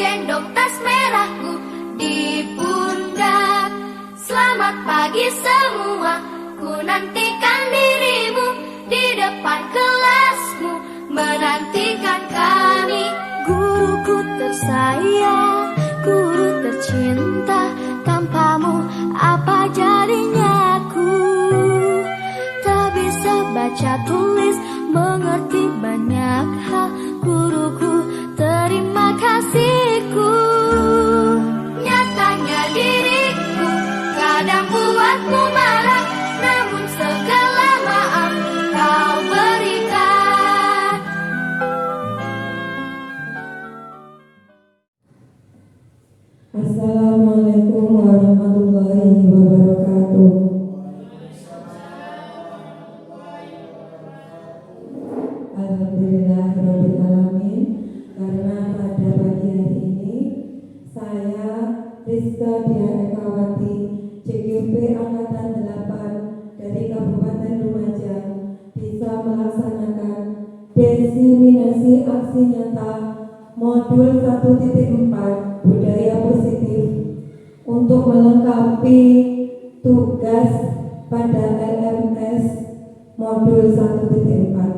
gendong tas merahku di pundak. Selamat pagi semua, ku nantikan dirimu di depan kelasmu, menantikan kami. Guruku tersayang, guru tercinta, tanpamu apa jadinya aku? Tak bisa baca tulis, mengerti banyak hal. Guruku, terima kasihku. Nyatanya diriku kadang buatmu marah, namun segala maaf kau berikan. Assalamualaikum warahmatullahi wabarakatuh. Alhamdulillahirabbil alamin. Karena pada pagi hari ini saya Rizka Dianekawati, CGP Angkatan 8 dari Kabupaten Lumajang bisa melaksanakan diseminasi aksi nyata modul 1.4 budaya positif untuk melengkapi tugas pada LMS modul 1.4.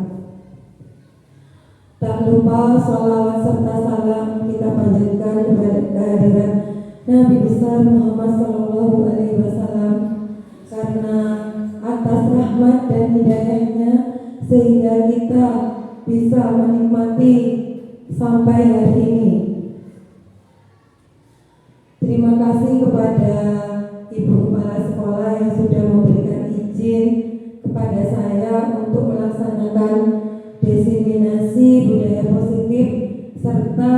Tak lupa sholawat serta salam kita panjatkan kepada kehadiran Nabi besar Muhammad Sallallahu Alaihi Wasallam, karena atas rahmat dan hidayahnya sehingga kita bisa menikmati sampai hari ini. Terima kasih kepada Ibu Kepala Sekolah yang sudah memberikan izin kepada saya untuk melaksanakan diseminasi budaya positif serta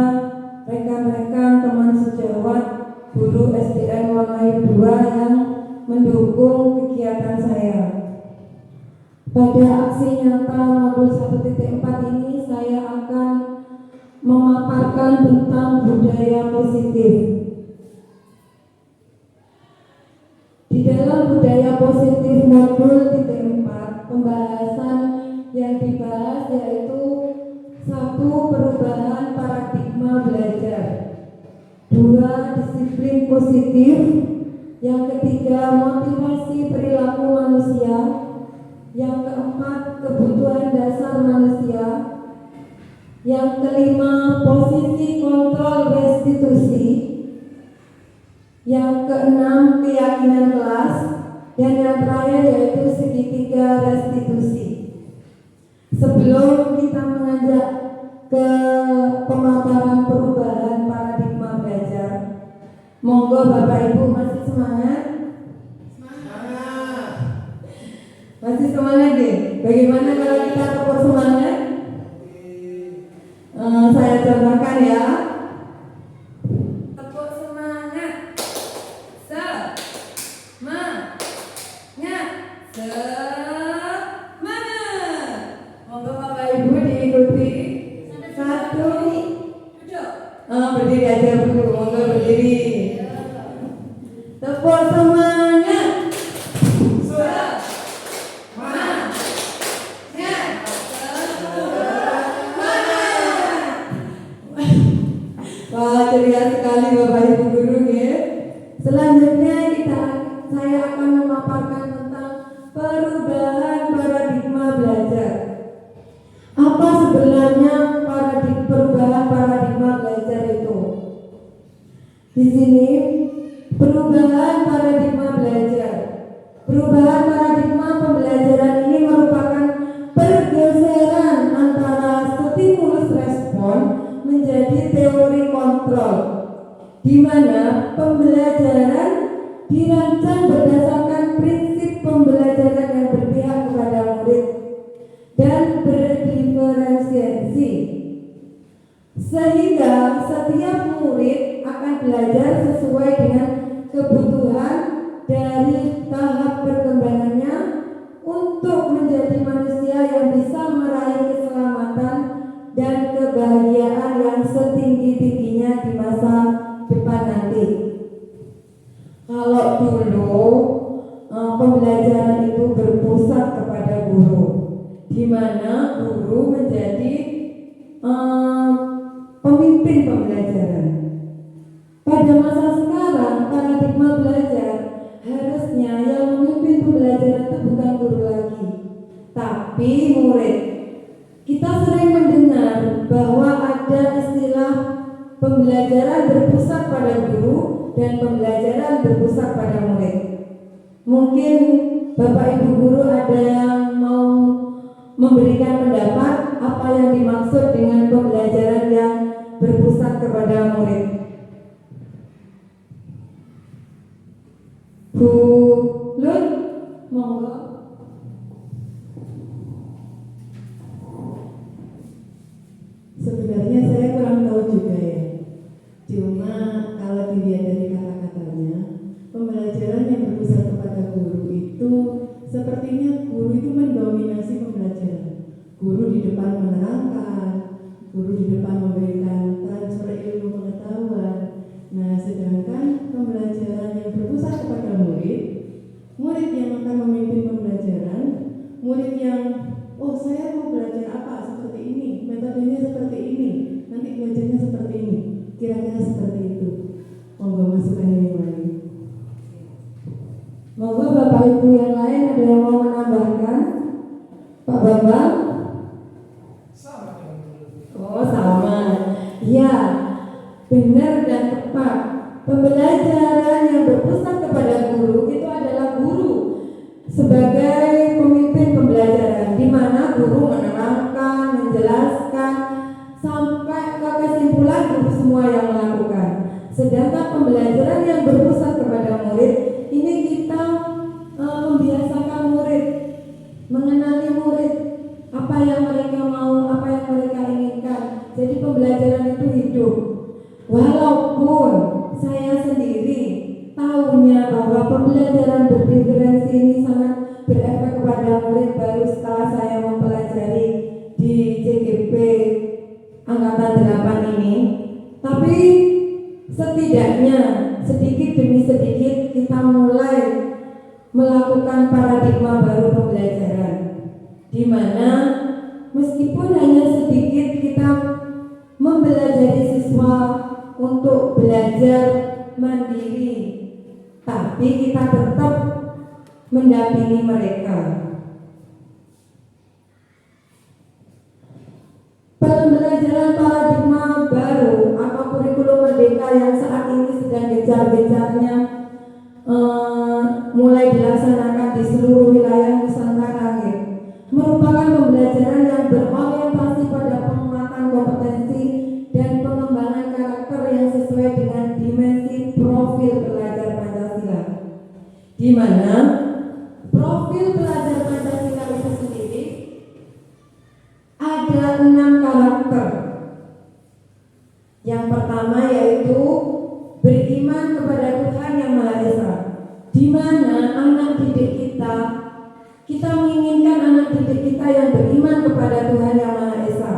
rekan-rekan teman sejawat guru SDN Wanayu 2 yang mendukung kegiatan saya. Pada aksi nyata modul 1.4 ini saya akan memaparkan tentang budaya positif. Di dalam budaya positif modul 4, pembahasan yang dibahas yaitu 1. Perubahan paradigma belajar, 2. Disiplin positif, yang ketiga motivasi perilaku manusia, yang keempat kebutuhan dasar manusia, yang kelima posisi kontrol restitusi, yang keenam keyakinan kelas, dan yang terakhir yaitu segitiga restitusi. Sebelum kita mengajak ke pemaparan perubahan paradigma belajar, monggo Bapak Ibu masih semangat? Semangat. Masih semangat deh. Bagaimana kalau kita tepuk semangat? Saya contohkan ya. Tepuk semangat. Semangat. Monggo Bapak Ibu diikuti. 1. Duduk. Berdiri aja dulu. Monggo berdiri. Tepuk semangat. Wah, ceria sekali Bapak Ibu guru ya. Selanjutnya saya akan memaparkan tentang perubahan paradigma belajar. Apa sebenarnya perubahan paradigma belajar itu? Di sini perubahan paradigma belajar. Perubahan paradigma pembelajaran ini merupakan pergeseran antara stimulus respon menjadi teori kontrol, di mana pembelajaran dirancang berdasarkan prinsip pembelajaran yang berpihak kepada murid dan berdiferensiasi, sehingga setiap murid akan belajar sesuai dengan kebutuhan dari tahap perkembangannya untuk menjadi manusia yang bisa meraih keselamatan dan kebahagiaan yang setinggi-tingginya di masa depan nanti. Kalau dulu pembelajaran itu berpusat kepada guru, di mana guru menjadi pemimpin pembelajaran. tapi murid. Kita sering mendengar bahwa ada istilah pembelajaran berpusat pada guru dan pembelajaran berpusat pada murid. Mungkin Bapak Ibu guru ada yang mau memberikan pendapat apa yang dimaksud dengan pembelajaran yang berpusat kepada murid. Bu Lun, monggo. Sebenarnya saya kurang tahu juga ya. Cuma kalau dilihat dari kata-katanya, pembelajaran yang berpusat kepada guru itu sepertinya guru itu mendominasi pembelajaran. Guru di depan menerangkan, guru di depan memberikan transfer ilmu pengetahuan. Nah, sedangkan pembelajaran yang berpusat kepada murid, murid yang akan memimpin pembelajaran, murid yang saya mau belajar apa seperti ini, metodenya seperti ini, nanti belajarnya seperti ini, kira-kira seperti itu. Monggo masukan yang lain. Monggo Bapak Ibu yang lain ada yang mau menambahkan? Pak Bambang? Oh sama. Ya, benar dan tepat. Pembelajaran yang berpusat kepada guru itu adalah guru sebagai pemimpin pembelajaran, di mana guru menerangkan, menjelaskan sampai ke kesimpulan guru semua yang melakukan. Sedangkan pembelajaran yang berpusat kepada murid ini kita membiasakan murid, mengenali murid, apa yang mereka mau, apa yang mereka inginkan. Jadi pembelajaran itu hidup. Walaupun saya sendiri tahunya bahwa pembelajaran berdiferensi ini sangat berefek kepada murid baru setelah saya mempelajari di CGP Angkatan 8 ini. Tapi setidaknya sedikit demi sedikit kita mulai melakukan paradigma baru pembelajaran, di mana meskipun hanya sedikit kita mempelajari siswa untuk belajar mandiri, tapi kita tetap mendampingi mereka. Pembelajaran paradigma baru atau kurikulum merdeka yang saat ini sedang gencar-gencarnya mulai dilaksanakan di seluruh wilayah Nusantara merupakan pembelajaran yang berorientasi pada penguatan kompetensi dan pengembangan karakter yang sesuai dengan dimensi profil pelajar Pancasila, di mana profil pelajar Pancasila itu sendiri ada 6 karakter. Yang pertama yaitu beriman kepada Tuhan Yang Maha Esa, di mana anak didik kita menginginkan anak didik kita yang beriman kepada Tuhan Yang Maha Esa.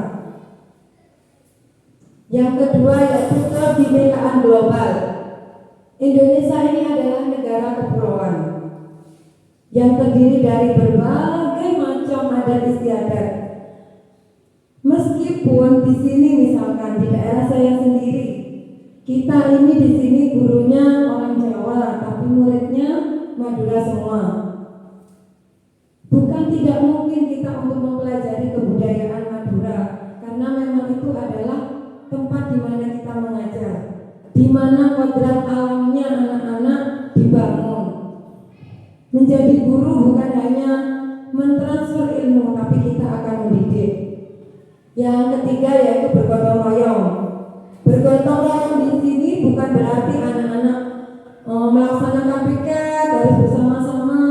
Yang kedua yaitu kebinekaan global. Indonesia ini adalah negara kepulauan yang terdiri dari berbagai macam adat istiadat. Meskipun di sini misalkan di daerah saya sendiri, kita ini di sini gurunya orang Jawa, tapi muridnya Madura semua. Bukan tidak mungkin kita untuk mempelajari kebudayaan Madura, karena memang itu adalah tempat di mana kita mengajar, di mana kodrat alamnya anak-anak dibangun. Menjadi guru bukan hanya mentransfer ilmu, tapi kita akan mendidik. Yang ketiga yaitu bergotong royong. Bergotong royong di sini bukan berarti anak-anak melaksanakan piket harus bersama-sama,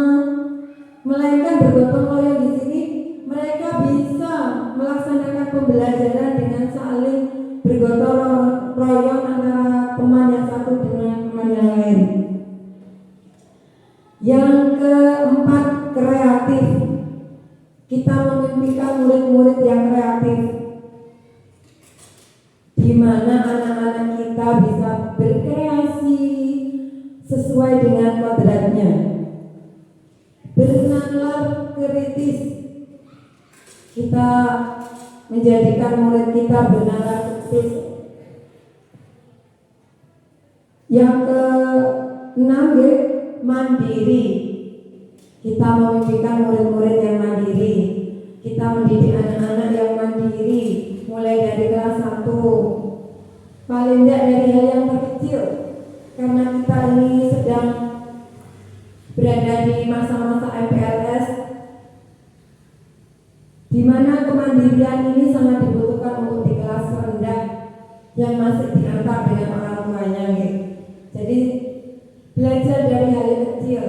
melainkan bergotong royong di sini mereka bisa melaksanakan pembelajaran dengan saling bergotong royong antara teman yang satu dengan teman yang lain. Yang keempat, kreatif. Kita memimpikan murid-murid yang kreatif, di mana anak-anak kita bisa berkreasi sesuai dengan kodratnya. Bernalar kritis. Kita menjadikan murid kita bernalar kritis. Yang keenam, mandiri. Kita memimpikan murid-murid yang mandiri. Kita mendidik anak-anak yang mandiri mulai dari kelas 1, paling tidak dari hal yang terkecil, karena kita ini sedang berada di masa-masa MPLS, di mana kemandirian ini sangat dibutuhkan untuk di kelas rendah yang masih diantar dengan orang tuanya. Jadi belajar dari hal yang kecil.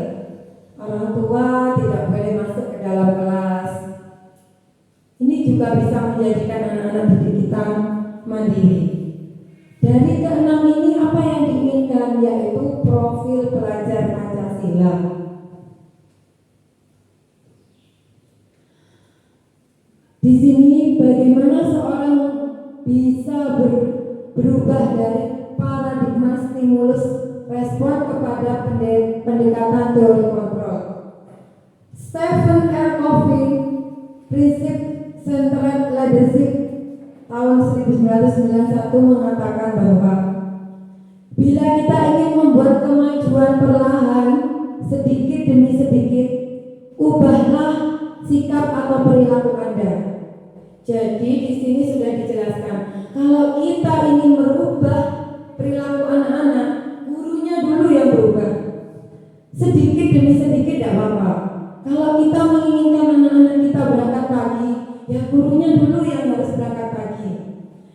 Orang tua tidak boleh masuk ke dalam kelas. Ini juga bisa menjadikan anak-anak didik kita mandiri. Dari keenam ini apa yang diinginkan, yaitu profil pelajar Pancasila. Di sini bagaimana seorang bisa berubah dari paradigma stimulus respon kepada pendekatan teori kontrol. Stephen R. Covey, prinsip centered leadership tahun 1991 mengatakan bahwa bila kita ingin membuat kemajuan perlahan sedikit demi sedikit, ubahlah sikap atau perilaku Anda. Jadi di sini sudah dijelaskan, kalau kita ingin merubah perilaku anak-anak, gurunya dulu yang berubah. Sedikit demi sedikit tidak apa-apa. Kalau kita menginginkan anak-anak kita berangkat pagi, ya gurunya dulu yang harus berangkat pagi.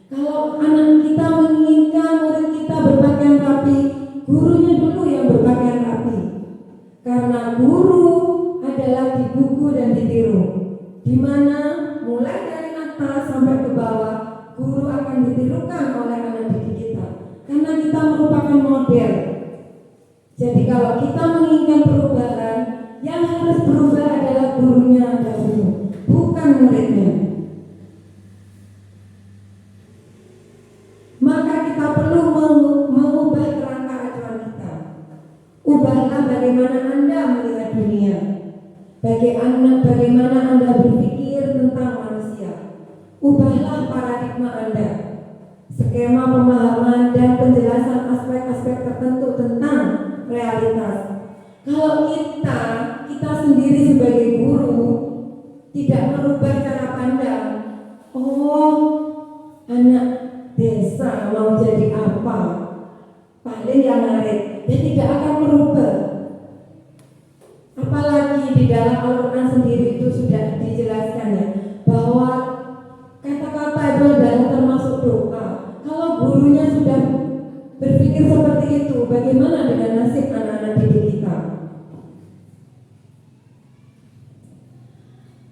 Kalau anak kita menginginkan murid kita berpakaian rapi, gurunya dulu yang berpakaian rapi. Karena guru adalah dibuku dan ditiru, di mana mulai dari atas sampai ke bawah, guru akan ditirukan oleh anak didik kita. Karena kita merupakan model. Jadi kalau kita menginginkan perubahan, yang harus berubah adalah gurunya dahulu, bukan muridnya. Maka kita perlu mengubah kerangka acuan kita. Ubahlah bagaimana Anda melihat dunia, bagaimana Anda berpikir tentang manusia. Ubahlah paradigma Anda, skema pemahaman dan penjelasan aspek-aspek tertentu tentang realitas. Kalau kita sendiri sebagai guru tidak merubah cara pandang, oh anak desa mau jadi apa, paling yang menarik, dia tidak akan merubah. Apalagi di dalam Al-Quran sendiri itu sudah dijelaskan ya, bahwa kata-kata itu adalah termasuk doa. Kalau gurunya sudah berpikir seperti itu, bagaimana dengan nasib anak-anak didik kita?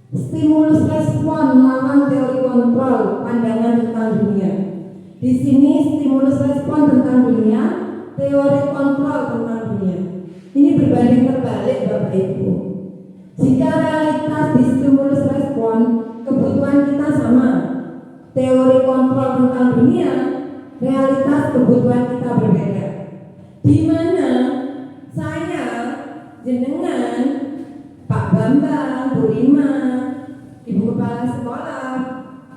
Stimulus respon lawan teori kontrol pandangan tentang dunia. Di sini stimulus respon tentang dunia, teori kontrol tentang dunia. Ini berbanding terbalik Bapak Ibu. Jika realitas di stimulus respon, kebutuhan kita sama. Teori kontrol tentang dunia, realitas kebutuhan kita berbeda. Di mana saya, jenengan, Pak Bambang, Bu Rima, Ibu Kepala Sekolah,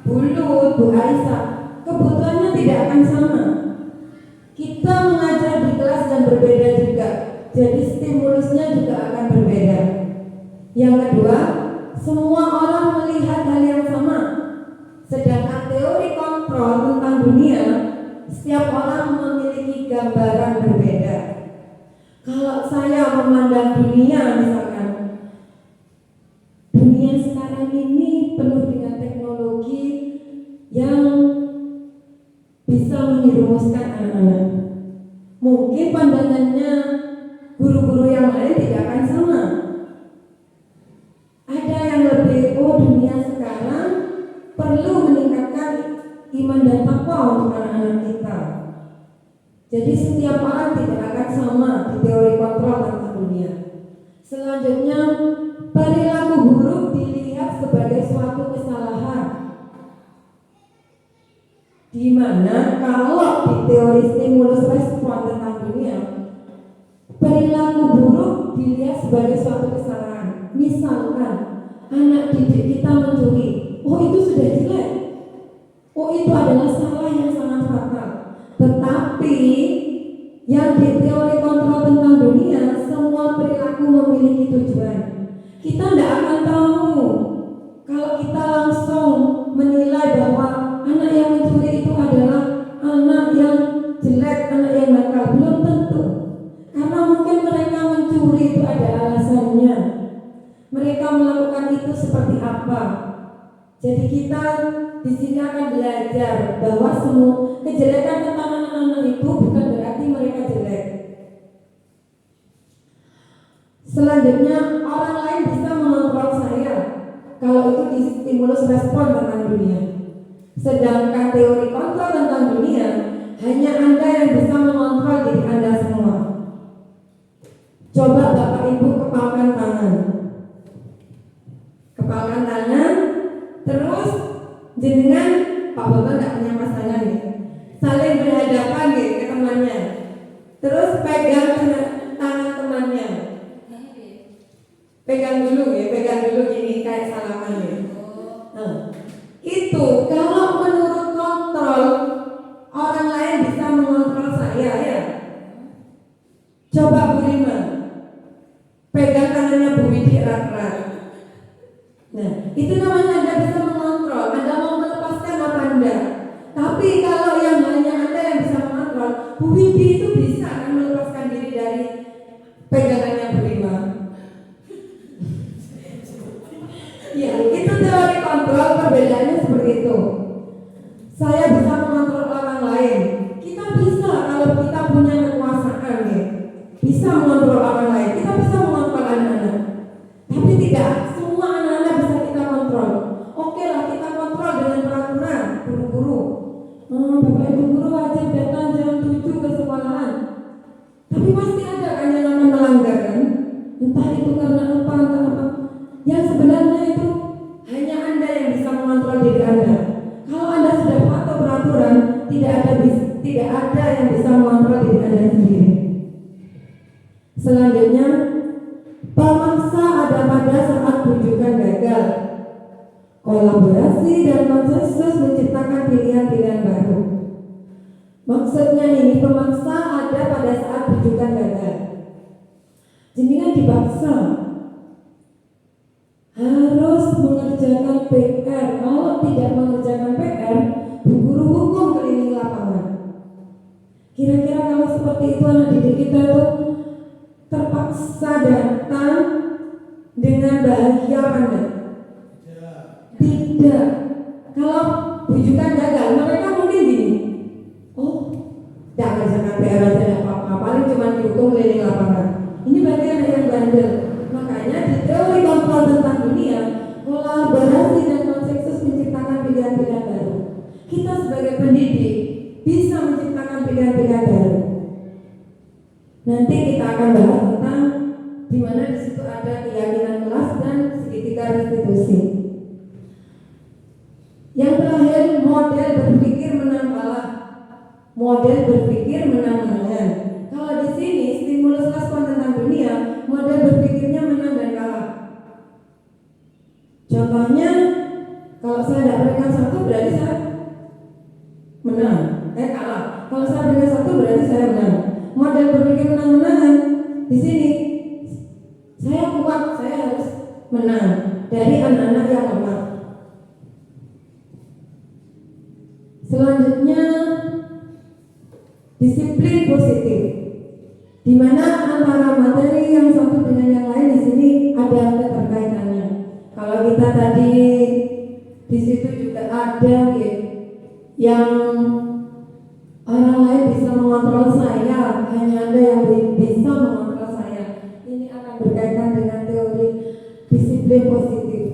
Bu Lut, Bu Aisyah, kebutuhannya tidak akan sama. Kita mengajar di kelas yang berbeda juga, jadi stimulusnya juga akan berbeda. Yang kedua, semua orang melihat hal yang sama. Sedangkan teori kontrol tentang dunia, setiap orang memiliki gambaran berbeda. Kalau saya memandang dunia, misalkan dunia sekarang ini penuh dengan teknologi yang bisa menyerumuskan anak-anak. Mungkin pandangannya guru-guru yang lain tidak akan sama. Ada yang lebih, dunia sekarang perlu meningkatkan iman dan takwa untuk anak-anak kita. Jadi setiap orang tidak akan sama di teori kontrol tentang dunia. Selanjutnya, perilaku buruk dilihat sebagai suatu kesalahan. Di mana kalau di teori stimulus respon tentang dunia, perilaku buruk dilihat sebagai suatu kesalahan. Misalkan anak didik kita mencuri, itu sudah jelek. Itu adalah salah yang sangat fatal. Tetapi yang di teori kontrol tentang dunia, semua perilaku memiliki tujuan. Kita tidak akan tahu kalau kita itu seperti apa. Jadi kita di sini akan belajar bahwa semua kejelekan tentang anak-anak itu bukan berarti mereka jelek. Selanjutnya, orang lain bisa mengontrol saya kalau itu distimulus respon tentang dunia. Sedangkan teori kontrol tentang dunia, hanya Anda yang bisa mengontrol diri Anda semua. Coba Bapak Ibu kepalkan tangan. Kepalkan tangan, terus jenengan, Pak Bapak nggak punya pasangan nih, saling berhadapan nih ke temannya. Terus pegang tangan temannya. Pegang dulu gini kayak salaman ya. Nah, itu kalau menurut kontrol orang lain bisa mengontrol saya ya. Coba Bu Rima pegang tangannya Bu Widi erat-erat. Nah, itu namanya Anda bisa mengontrol. Anda mau melepaskan apa Anda. Tapi kalau yang hanya Anda yang bisa mengontrol, Bu Widi itu bisa kan melepaskan diri dari pegangannya Bu Rima. Ya, itu teori kontrol, perbedaannya seperti itu. Saya bisa mengontrol orang lain. Kita bisa kalau kita punya kekuasaan ya. Bisa mengontrol orang lain. Kita bisa mengontrol anak-anak. Tapi tidak semua anak-anak bisa kita kontrol. Oke lah, kita kontrol dengan peraturan guru-guru. Bapak Ibu guru wajib datang jam 7 ke sekolahan. Tapi pasti ada kan yang akan melanggar kan? Entah itu karena apa, entah apa. Yang sebenarnya itu hanya Anda yang bisa mengontrol diri Anda. Kalau Anda sudah patuh peraturan, tidak ada yang bisa mengontrol diri Anda sendiri. Selanjutnya, pemaksa ada pada saat bujukan gagal. Kolaborasi dan konsensus menciptakan pilihan-pilihan baru. Maksudnya ini pemaksa ada pada saat bujukan gagal. Jenengan dipaksa harus mengerjakan PR. Kalau tidak mengerjakan PR, bu guru hukum keliling lapangan. Kira-kira kalau seperti itu anak didik kita itu terpaksa datang dengan bahagia apa enggak? Tidak. Kalau bujukan gagal, mereka mungkin gini. Oh, tidak mengerjakan PR aja tidak apa-apa. Paling cuma dihukum keliling lapangan. Ini berarti anak yang bandel. Makanya di teori kontrol tentang dunia, kolaborasi dan konsensus menciptakan pilihan-pilihan baru. Kita sebagai pendidik bisa menciptakan pilihan-pilihan baru. Nanti kita akan bahas tentang di mana di situ ada keyakinan kelas dan segitiga restitusi. Yang terakhir, model berpikir menang kalah. Model berpikir menang-menangan. Kalau di sini stimulus respon tentang dunia, model berpikirnya menang dan kalah. Contohnya, kalau saya tidak berikan satu berarti saya menang, kalah. Kalau saya berikan satu berarti saya menang. Model berpikir menang-menangan di sini, saya kuat, saya harus menang dari anak-anak yang lemah. Selanjutnya, disiplin positif, di mana antara materi yang satu dengan yang lain di sini ada keterkaitannya. Kalau kita tadi di situ juga ada yang orang lain bisa mengontrol saya, hanya Anda yang bisa mengontrol saya. Ini akan berkaitan dengan teori disiplin positif.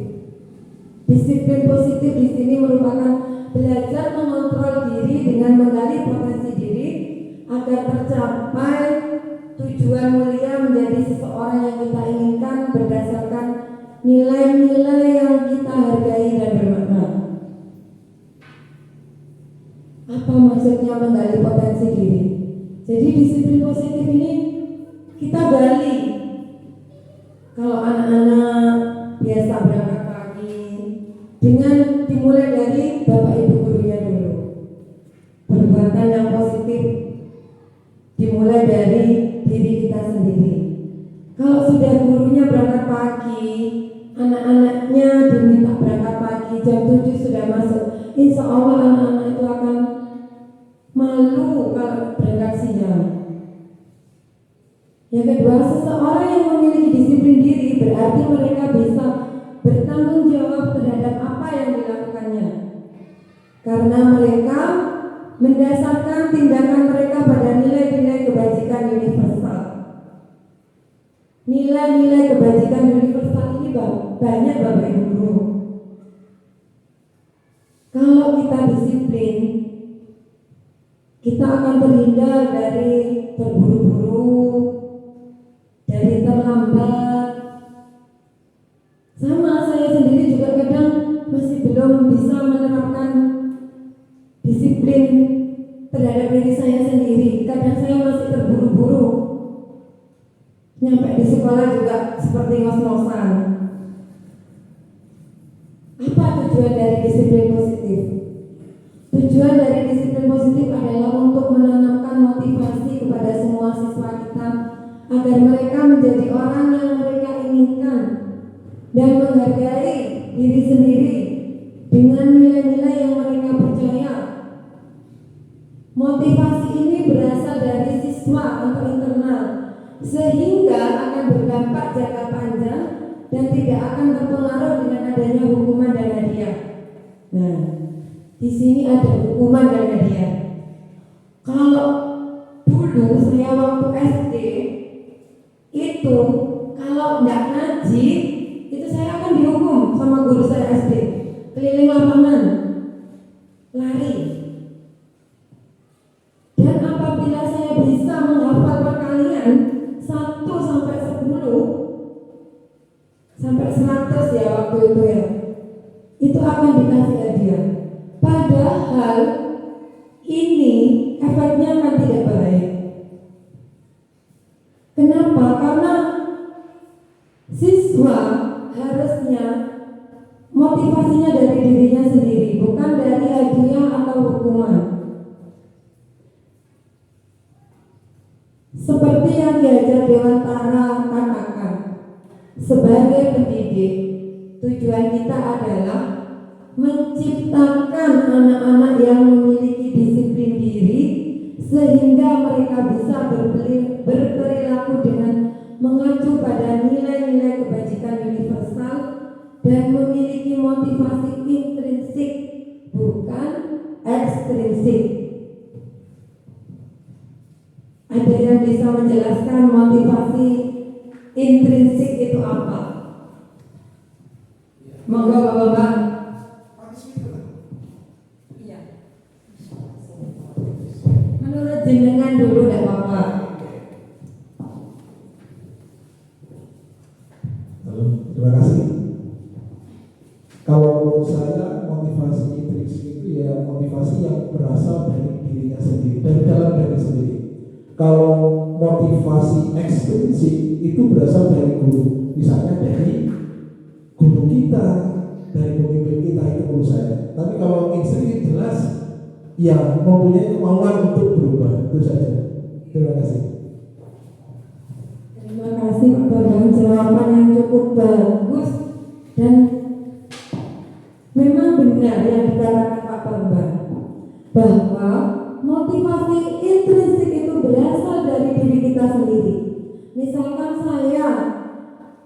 Disiplin positif di sini merupakan belajar mengontrol diri dengan menggali potensi diri agar tercapai tujuan mulia menjadi seseorang yang kita inginkan berdasarkan nilai-nilai yang kita hargai dan bermakna. Apa maksudnya menggali potensi diri? Jadi disiplin positif ini kita gali. Kalau anak-anak biasa berangkat pagi, dengan dimulai dari Bapak Ibu gurunya dulu. Perbuatan yang positif dimulai dari diri kita sendiri. Kalau sudah gurunya berangkat pagi, anak-anaknya diminta berangkat pagi, jam 7 sudah masuk, insya Allah anak-anak itu akan malu kalau berangkat siang. Yang kedua, seseorang yang memiliki disiplin diri berarti mereka bisa bertanggung karena mereka mendasarkan tindakan mereka pada nilai-nilai kebajikan universal. Nilai-nilai kebajikan universal ini banyak Bapak Ibu Guru. Kalau kita disiplin, kita akan terhindar dari terburu-buru, dari terlambat. Sama saya sendiri juga kadang masih belum bisa menerapkan disiplin terhadap diri saya sendiri. Kadang saya masih terburu-buru. Nyampe di sekolah juga seperti ngos-ngosan. Apa tujuan dari disiplin positif? Tujuan dari disiplin positif adalah untuk menanamkan motivasi kepada semua siswa kita agar mereka menjadi orang yang mereka inginkan dan menghargai diri sendiri dengan nilai-nilai yang mereka percaya. Motivasi ini berasal dari siswa atau internal, sehingga akan berdampak jangka panjang dan tidak akan terpengaruh dengan adanya hukuman dan hadiah. Nah, di sini ada hukuman dan hadiah. Kalau dulu saya waktu SD itu kalau nggak ngaji itu saya akan dihukum sama guru saya SD, keliling lapangan, lari. Dan apabila saya bisa menghafal perkalian 1 sampai 10 sampai 100 ya waktu itu ya, itu akan dikasih hadiah. Padahal ini efeknya kan tidak baik. Kenapa? Karena siswa harusnya motivasinya dari dirinya sendiri, bukan dari hadiah atau hukuman. Seperti yang diajar Dewantara katakan, sebagai pendidik, tujuan kita adalah menciptakan anak-anak yang memiliki disiplin diri sehingga mereka bisa berperilaku dengan mengacu pada nilai-nilai kebajikan universal dan memiliki motivasi intrinsik bukan ekstrinsik. Ada yang bisa menjelaskan motivasi intrinsik itu apa? Monggo Bapak-bapak. Iya. Menurut jenengan dulu dah Bapak. Halo, terima kasih. Kalau menurut saya motivasi intrinsik itu ya motivasi yang berasal dari dirinya sendiri, dari dalam diri sendiri. Kalau motivasi ekstrinsik itu berasal dari guru, misalnya dari guru kita, dari pemimpin kita, itu menurut saya. Tapi kalau intrinsik jelas ya mempunyai kemauan untuk berubah, itu saja. Terima kasih. Terima kasih Pak Bambang, jawaban yang cukup bagus dan memang benar yang dikatakan Pak Bambang bahwa motivasi intrinsik itu berasal dari diri kita sendiri. Misalkan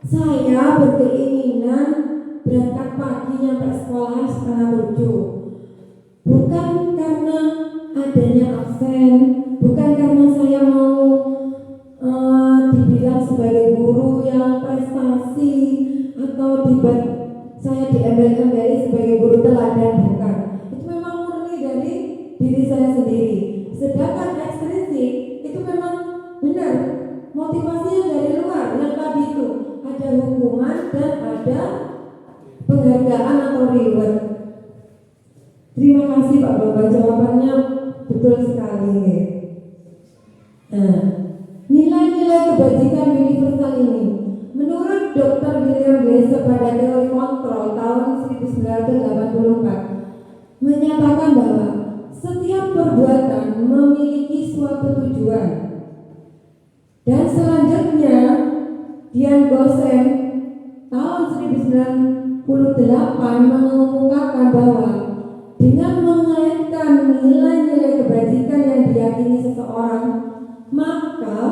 saya berkeinginan berangkat pagi nyampe sekolah 6:30, bukan karena adanya absen, bukan karena saya mau dibilang sebagai guru yang prestasi atau saya diembel-embeli sebagai guru teladan, bukan. Itu memang murni dari diri saya sendiri. Sedangkan ekstrinsik itu memang benar motivasinya dari luar, yang tadi itu ada hukuman dan ada penghargaan atau reward. Terima kasih Pak Bambang, jawabannya betul sekali. Nah, nilai-nilai kebajikan universal ini menurut Dr. William Glasser pada teori kontrol tahun 1984 menyatakan bahwa setiap perbuatan memiliki suatu tujuan. Dan selanjutnya Dian Gosen tahun 1998 mengemukakan bahwa dengan mengaitkan nilai-nilai kebajikan yang diyakini seseorang, maka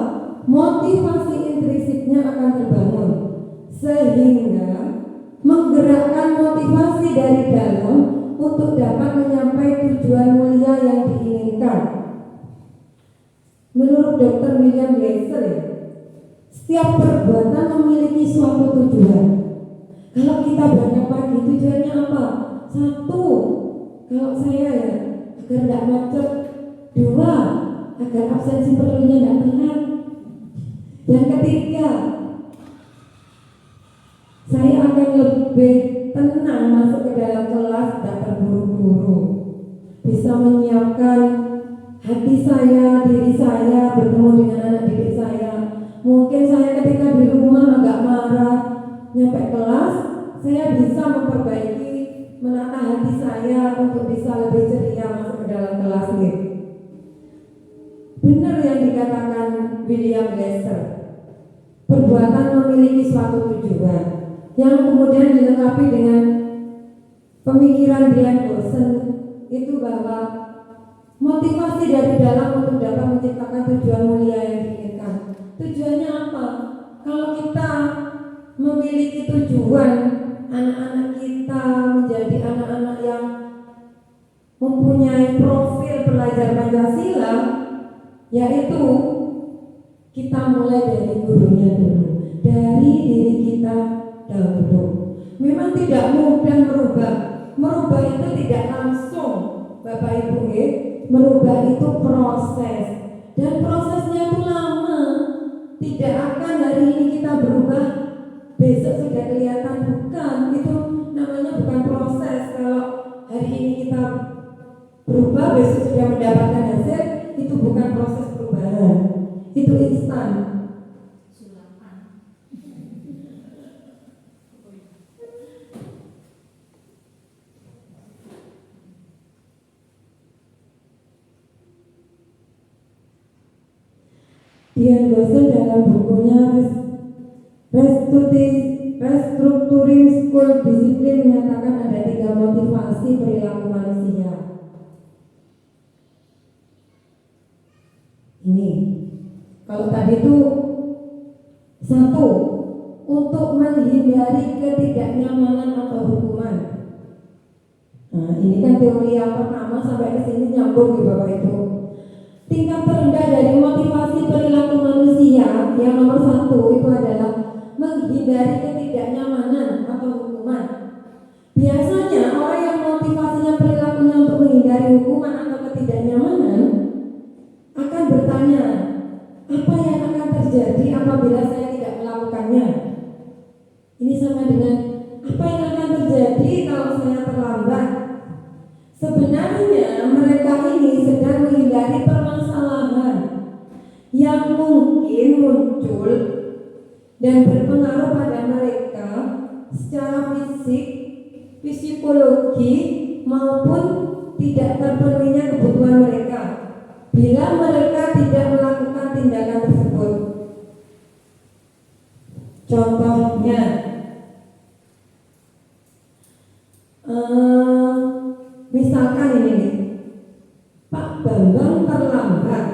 motivasi intrinsiknya akan terbangun, sehingga menggerakkan motivasi dari dalam untuk dapat mencapai tujuan mulia yang diinginkan. Menurut Dr. William Glasser, setiap perbuatan memiliki suatu tujuan. Kalau kita berangkat pagi, tujuannya apa? Satu, kalau saya ya, agar tidak macet. Dua, agar absensi perlunya tidak telat. Yang ketiga, saya akan lebih tenang masuk ke dalam kelas, tidak terburu-buru, bisa menyiapkan hati saya, diri saya, bertemu dengan anak didik saya. Mungkin saya ketika di rumah agak marah, nyampe kelas, saya bisa memperbaiki, menata hati saya untuk bisa lebih ceria masuk ke dalam kelas ini. Benar yang dikatakan William Glasser, perbuatan memiliki suatu tujuan, yang kemudian dilengkapi dengan pemikiran Brian Wilson itu bahwa motivasi dari dalam untuk dapat menciptakan tujuan mulia yang diinginkan. Tujuannya apa? Kalau kita memiliki tujuan, anak-anak kita menjadi anak-anak yang mempunyai profil pelajar Pancasila, yaitu kita mulai dari gurunya dulu, dari diri kita dahulu. Memang tidak mudah merubah itu tidak langsung, Bapak Ibu ya. Merubah itu proses, dan prosesnya itu lama. Tidak akan hari ini kita berubah, besok sudah kelihatan, bukan. Itu namanya bukan proses. Kalau hari ini kita berubah, besok sudah mendapatkan hasil, itu bukan proses perubahan, itu instan. Brian Wilson dalam bukunya Restructuring School Discipline menyatakan ada 3 motivasi perilaku manusia. Ini, kalau tadi itu 1, untuk menghindari ketidaknyamanan atau hukuman. Nah, ini kan teori yang pertama, sampai ke sini nyambung ya Bapak Ibu. Tingkat terendah dari motivasi perilaku manusia yang nomor 1 itu adalah menghindari ketidaknyamanan atau hukuman. Biasanya orang yang motivasinya perilakunya untuk menghindari hukuman atau ketidaknyamanan akan bertanya, apa yang akan terjadi apabila saya tidak melakukannya? Ini sama dengan apa yang akan terjadi kalau saya terlambat. Sebenarnya mereka ini sedang menghindari permasalahan yang mungkin muncul dan berpengaruh pada mereka secara fisik, psikologi maupun tidak terpenuhinya kebutuhan mereka bila mereka tidak melakukan tindakan tersebut. Contohnya, misalkan ini nih, Pak Bambang terlambat.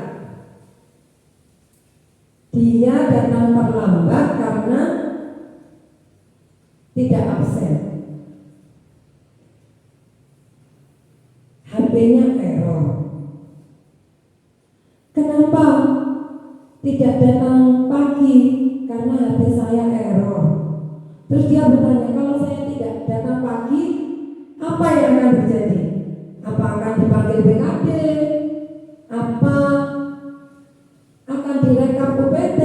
Dia datang terlambat karena tidak absen. HP-nya error. Kenapa tidak datang pagi? Karena HP saya error. Terus dia bertanya, kalau saya tidak datang pagi, apa yang akan terjadi? Apa akan dipanggil BKD? Apa akan direkam UPT?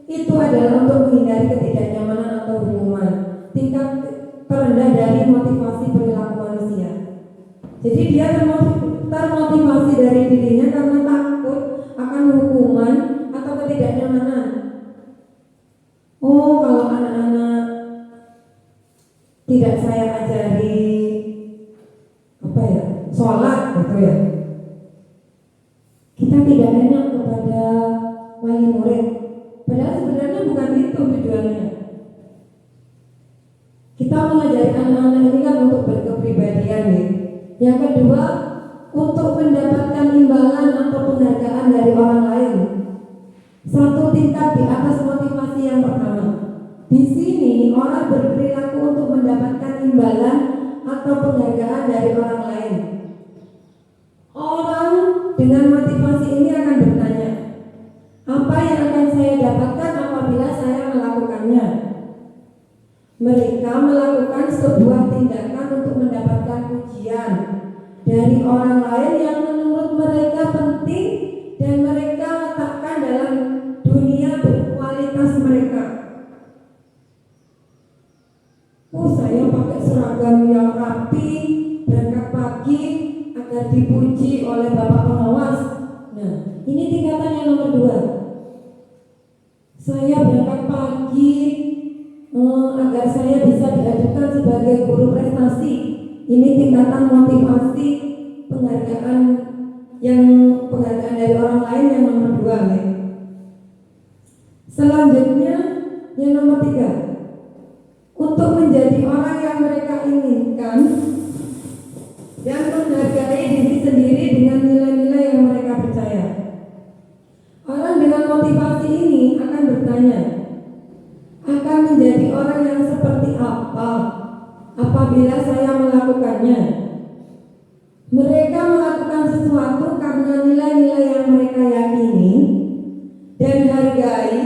Itu adalah untuk menghindari ketidaknyamanan atau hukuman. Tingkat terendah dari motivasi perilaku manusia. Jadi dia termotivasi dari dirinya karena takut akan hukuman atau ketidaknyamanan. Oh, kalau anak-anak tidak saya ajari sholat gitu ya, kita tidak enak kepada wali murid. Padahal sebenarnya bukan itu tujuannya. Kita mengajari anak-anak ini kan untuk berkepribadian ya. Yang kedua, untuk mendapatkan imbalan atau penghargaan dari orang lain. 1 tingkat di atas motivasi yang pertama. Di sini orang berperilaku untuk mendapatkan imbalan atau penghargaan dari orang lain. Orang dengan motivasi ini akan bertanya, apa yang akan saya dapatkan apabila saya melakukannya? Mereka melakukan sebuah tindakan untuk mendapatkan pujian dari orang lain yang menurut mereka penting dan mereka letakkan dalam dunia berkualitas mereka. Saya pakai seragam yang rapi, berangkat pagi agar dipuji oleh bapak pengawas. Nah, ini tingkatan yang nomor 2. Saya berangkat pagi agar saya bisa diajukan sebagai guru prestasi. Ini tingkatan motivasi penghargaan dari orang lain yang nomor 2. Ya. Selanjutnya yang nomor 3. Untuk menjadi orang yang mereka inginkan dan menghargai diri sendiri dengan nilai-nilai yang mereka percaya. Orang dengan motivasi ini akan bertanya, akan menjadi orang yang seperti apa apabila saya melakukannya? Mereka melakukan sesuatu karena nilai-nilai yang mereka yakini dan hargai,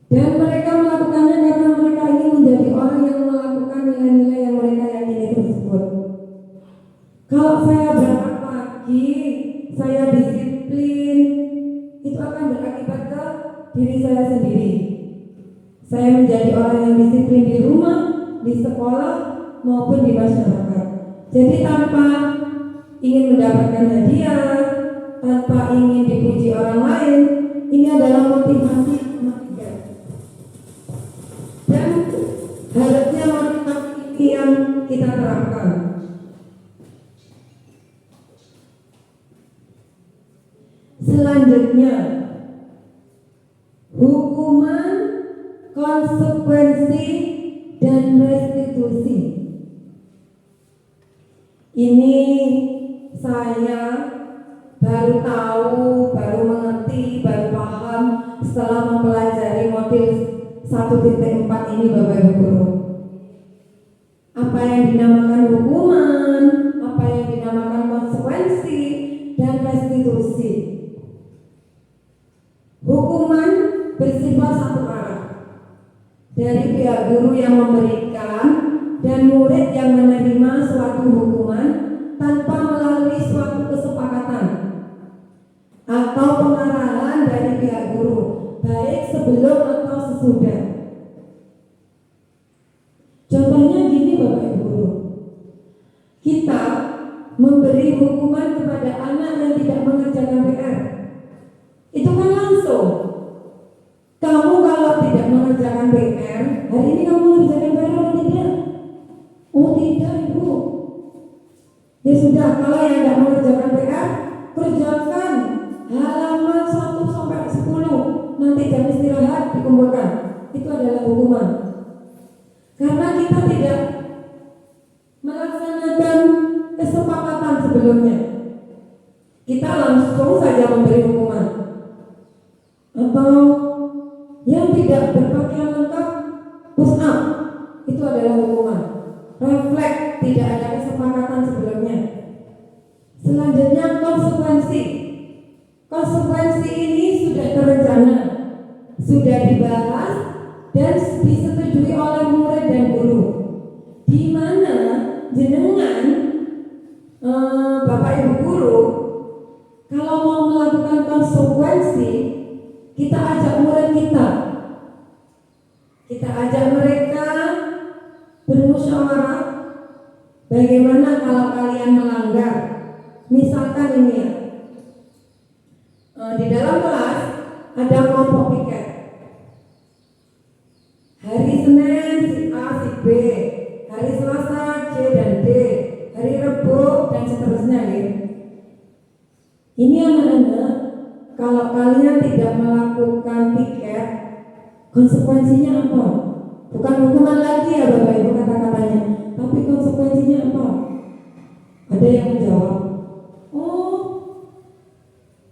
dan mereka melakukannya karena mereka ingin menjadi orang yang melakukan nilai-nilai yang mereka yakini tersebut. Kalau saya berangkat pagi, saya disiplin, itu akan berakibat ke diri saya sendiri. Saya menjadi orang yang disiplin di rumah, di sekolah, maupun di masyarakat. Jadi tanpa ingin mendapatkan hadiah, tanpa ingin dipuji orang lain, ini adalah motivasi dan harusnya motivasi yang kita terapkan. Selanjutnya, hukuman, konsekuensi, dan restitusi. Ini saya baru tahu, baru mengerti, baru paham setelah mempelajari modul 1.4 ini, Bapak Ibu Guru. Apa yang dinamakan hukuman, apa yang dinamakan konsekuensi, dan restitusi. Hukuman bersifat satu arah, dari pihak guru yang memberikan dan murid yang menerima suatu hukuman tanpa melalui suatu kesepakatan atau pengarahan dari pihak guru, baik sebelum atau sesudah. Contohnya gini Bapak Ibu Guru, kita memberi hukuman kepada anak yang tidak mengerjakan PR. Itu kan langsung, kamu kalau tidak mengerjakan PR, hari ini kamu mengerjakan PR atau tidak? Oh tidak Ibu. Ya sudah, kalau yang tidak mengerjakan PR, kerjakan halaman 1 sampai 10. Nanti jam istirahat dikumpulkan. Itu adalah hukuman. Karena kita tidak melaksanakan kesepakatan sebelumnya, kita langsung saja memberi hukuman. Atau yang tidak berpakaian lengkap, push up, itu adalah hukuman. Refleks, tidak ada kesepakatan sebelumnya. Selanjutnya konsekuensi. Konsekuensi ini sudah terencana, sudah dibahas dan disetujui oleh murid dan guru. Di mana jenengan Bapak Ibu Guru, kalau mau melakukan konsekuensi, kita ajak murid kita ajak mereka bermusyawarah. Bagaimana kalau kalian melanggar? Misalkan ini ya, di dalam kelas ada kelompok piket. Hari Senin si A, si B, hari Selasa C dan D, hari Rabu dan seterusnya ya. Ini anak-anak, kalau kalian tidak melakukan piket, konsekuensinya apa? Bukan hukuman lagi ya Bapak Ibu kata-katanya, tapi konsekuensinya apa? Ada yang menjawab, oh,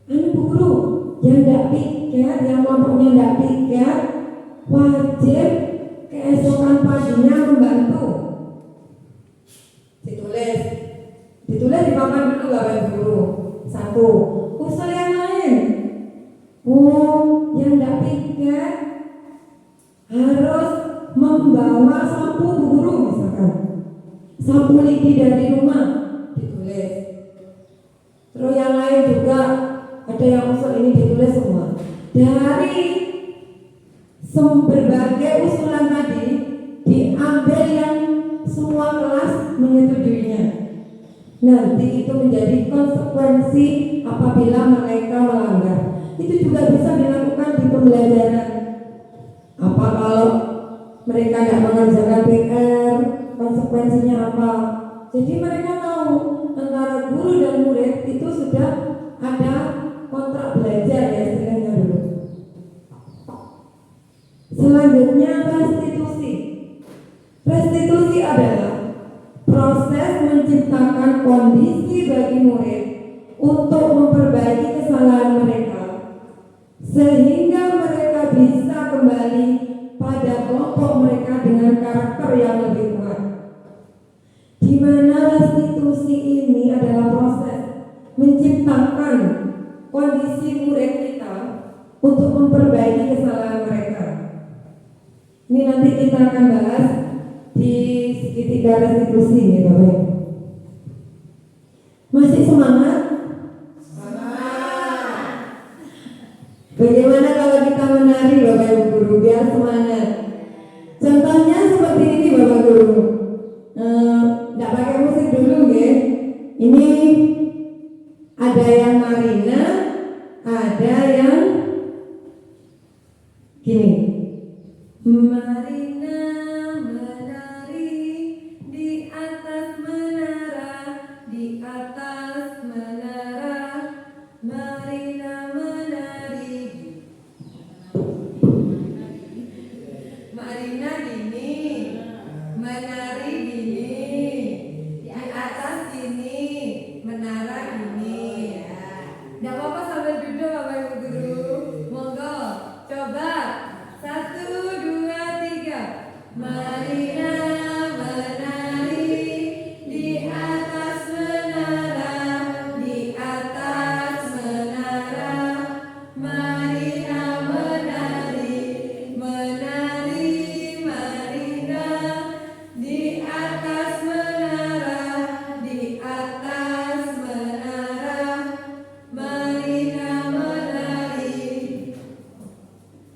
Bu Guru, yang tidak piket, yang kelompoknya tidak piket, wajib keesokan paginya membantu. satu. Usul yang lain, oh yang nggak piket harus membawa sapu guru misalkan, sapu lidi dari rumah ditulis. Terus yang lain juga ada yang usul ini ditulis semua. Dari berbagai usulan tadi diambil yang semua kelas menyetujuinya. Nanti itu menjadi konsekuensi apabila mereka melanggar. Itu juga bisa dilakukan di pembelajaran. Apa kalau mereka tidak mengerjakan PR, konsekuensinya apa? Jadi mereka tahu antara guru dan murid itu sudah ada kontrak belajar ya istilahnya dulu. Selanjutnya restitusi. Restitusi adalah proses menciptakan kondisi bagi murid untuk memperbaiki kesalahan mereka sehingga mereka bisa kembali pada kelompok mereka dengan karakter yang lebih kuat. Di mana restitusi ini adalah proses menciptakan kondisi murid kita untuk memperbaiki kesalahan mereka. Ini nanti kita akan bahas di segitiga restitusi nih Bapak Ibu. Masih semangat? Semangat. Bagaimana kalau kita menari Bapak Ibu guru biar semangat? Contohnya seperti ini Bapak Guru. Nggak pakai musik dulu ya. Ini ada yang Marina, ada yang gini. Marina menari di atas menara, di atas menara. Marina menari. Marina gini, menari gini, di atas gini, menara gini. Nggak apa-apa sambil duduk Bapak Ibu Guru. Monggo, coba 1, 2, 3. Marina menari di atas menara, di atas menara. Marina menari, menari Marina di atas menara, di atas menara. Marina menari.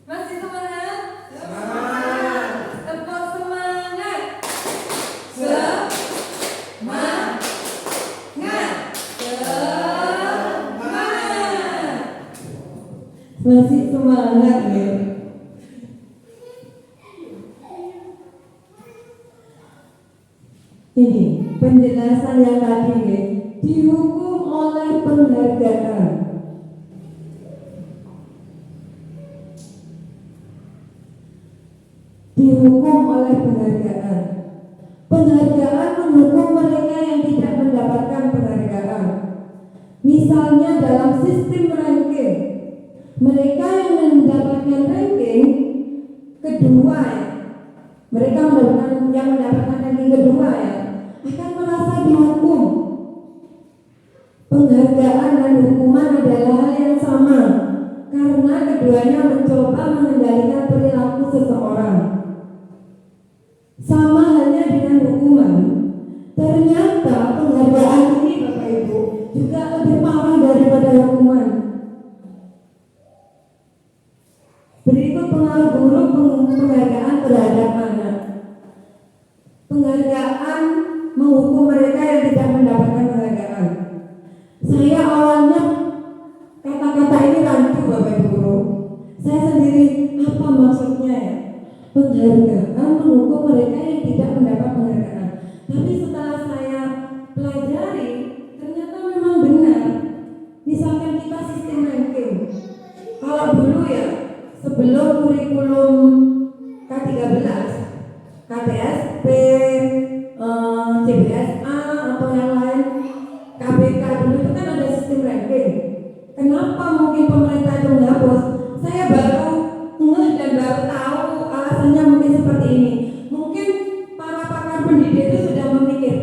Masih semangat? Semangat. Tepuk semangat. Semangat. Semangat. Masih semangat ya. Ini penjelasan yang tadi ya, dihukum oleh penghargaan. Dihukum oleh penghargaan. Penghargaan menghukum mereka yang tidak mendapatkan penghargaan. Misalnya dalam sistem ranking, mereka yang mendapatkan ranking kedua ya, mereka yang mendapatkan ranking kedua ya, akan merasa dihukum. Penghargaan dan hukuman adalah hal yang sama karena keduanya mencoba mengendalikan perilaku seseorang. Sama halnya dengan hukuman. Ternyata penghargaan ini Bapak Ibu juga lebih parah daripada hukuman. Berikut pengaruh buruk penghargaan terhadap anak. Penghargaan menghukum mereka yang tidak mendapatkan penghargaan. Saya awalnya kata-kata ini rancu Bapak Ibu Guru. Saya sendiri apa maksudnya ya? Penghargaan menghukum mereka yang tidak mendapat penghargaan. Tapi setelah saya pelajari, ternyata memang benar. Misalkan kita sistem ranking. Kalau dulu ya, sebelum kurikulum K13, KTSP, CBSA atau yang lain, KBK dulu itu kan ada sistem ranking. Kenapa mungkin pemerintah itu menghapus? Saya baru ngeh dan baru tahu alasannya mungkin seperti ini. Mungkin para pakar pendidik itu sudah memikirkan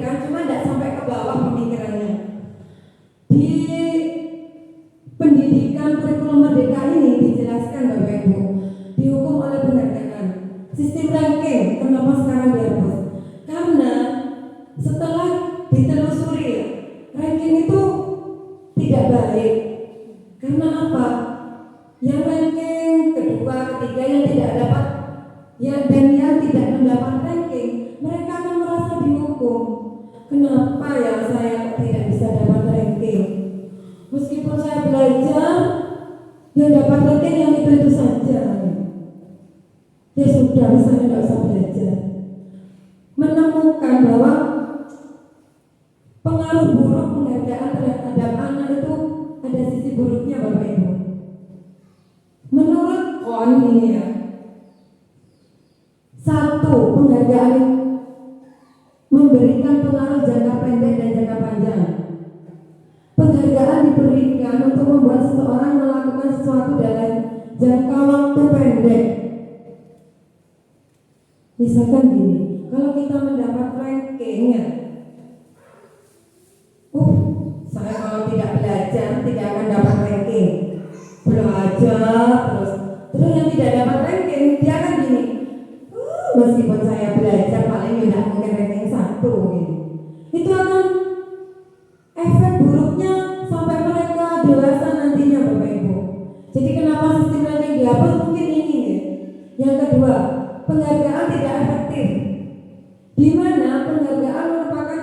ditelusuri ya, ranking itu tidak baik. Karena apa? Yang ranking kedua, ketiga yang tidak dapat dan yang tidak mendapat ranking, mereka akan merasa dihukum. Kenapa ya saya tidak bisa dapat ranking? Meskipun saya belajar, yang dapat ranking yang itu saja. Ya sudah, saya tidak usah belajar. Menemukan bahwa pengaruh buruk penghargaan terhadap anak itu ada sisi buruknya, Bapak Ibu. Menurut KON ini ya, satu, penghargaan memberikan pengaruh jangka pendek dan jangka panjang. Penghargaan diberikan untuk membuat seseorang melakukan sesuatu dalam jangka waktu pendek. Misalkan gini, kalau kita mendapat ranking ya, saya kalau tidak belajar tidak akan dapat ranking. Belajar terus yang tidak dapat ranking dia akan gini, meskipun saya belajar paling tidak mungkin ranking 1 gitu. Itu akan efek buruknya sampai mereka dewasa nantinya, Bapak Ibu. Jadi kenapa sistem ranking dihapus mungkin ini ya. Yang kedua, penghargaan tidak efektif, di mana penghargaan merupakan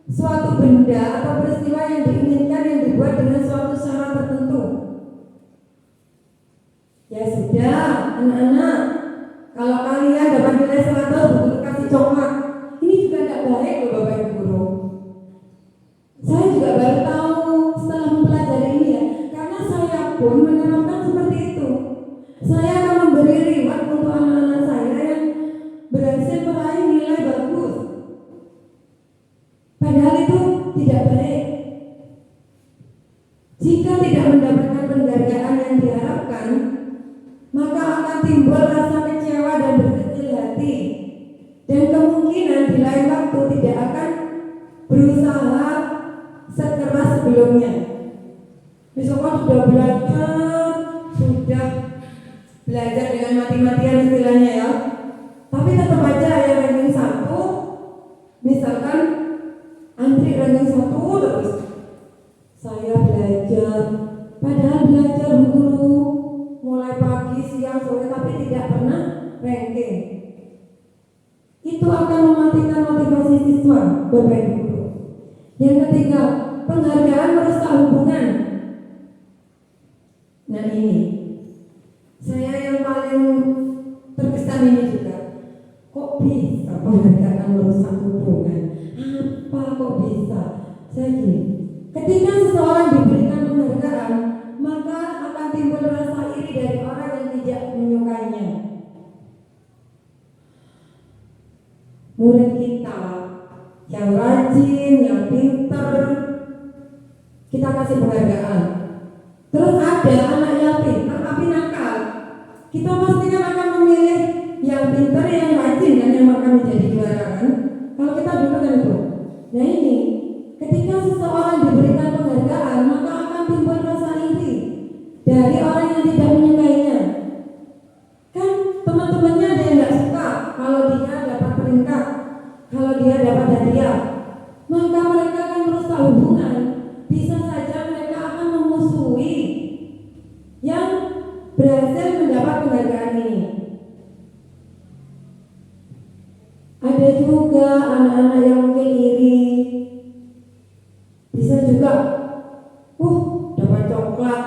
suatu benda atau peristiwa yang diinginkan yang dibuat dengan suatu syarat tertentu. Ya sudah, anak-anak, kalau kalian dapat nilai 100 guru kasih coklat, ini juga tidak baik loh Bapak Ibu guru. Saya juga baru tahu setelah mempelajari ini ya, karena saya pun menerapkan seperti itu. Saya akan memberi reward untuk anak-anak saya yang berhasil meraih nilai bagus. Padahal itu tidak baik. Jika tidak mendapatkan penghargaan yang diharapkan, maka akan timbul rasa kecewa dan berkecil hati. Dan kemungkinan di lain waktu tidak akan berusaha sekeras sebelumnya. Misalkan sudah belajar dengan mati-matian istilahnya ya, tapi tetap aja yang ranking 1, misalkan antri ranking 1 terus. Saya belajar, padahal belajar guru mulai pagi, siang, sore, tapi tidak pernah ranking. Itu akan mematikan motivasi siswa, Bapak Ibu guru. Yang ketiga, penghargaan merusak hubungan. Nah ini, saya yang paling terkesan ini juga. Kok bisa penghargaan merusak hubungan? Apa kok bisa? Saya gini, ketika seseorang diberikan penghargaan, maka akan timbul rasa iri dari orang yang tidak menyukainya. Murid kita yang rajin, yang pintar, kita kasih penghargaan. Terus ada anak yang pintar tapi nakal, kita pastikan akan memilih yang pintar, yang rajin, dan yang akan menjadi juara kan? Kalau kita dulu kan itu. Nah ini, ketika seseorang diberikan penghargaan, maka akan timbul rasa iri dari orang yang tidak menyukainya. Kan teman-temannya ada yang tidak suka kalau dia dapat peringkat, kalau dia dapat hadiah, maka mereka akan merusak hubungan. Bisa saja mereka akan memusuhi yang berhasil mendapat penghargaan ini. Ada juga anak-anak yang mungkin iri, bisa juga dapat coklat,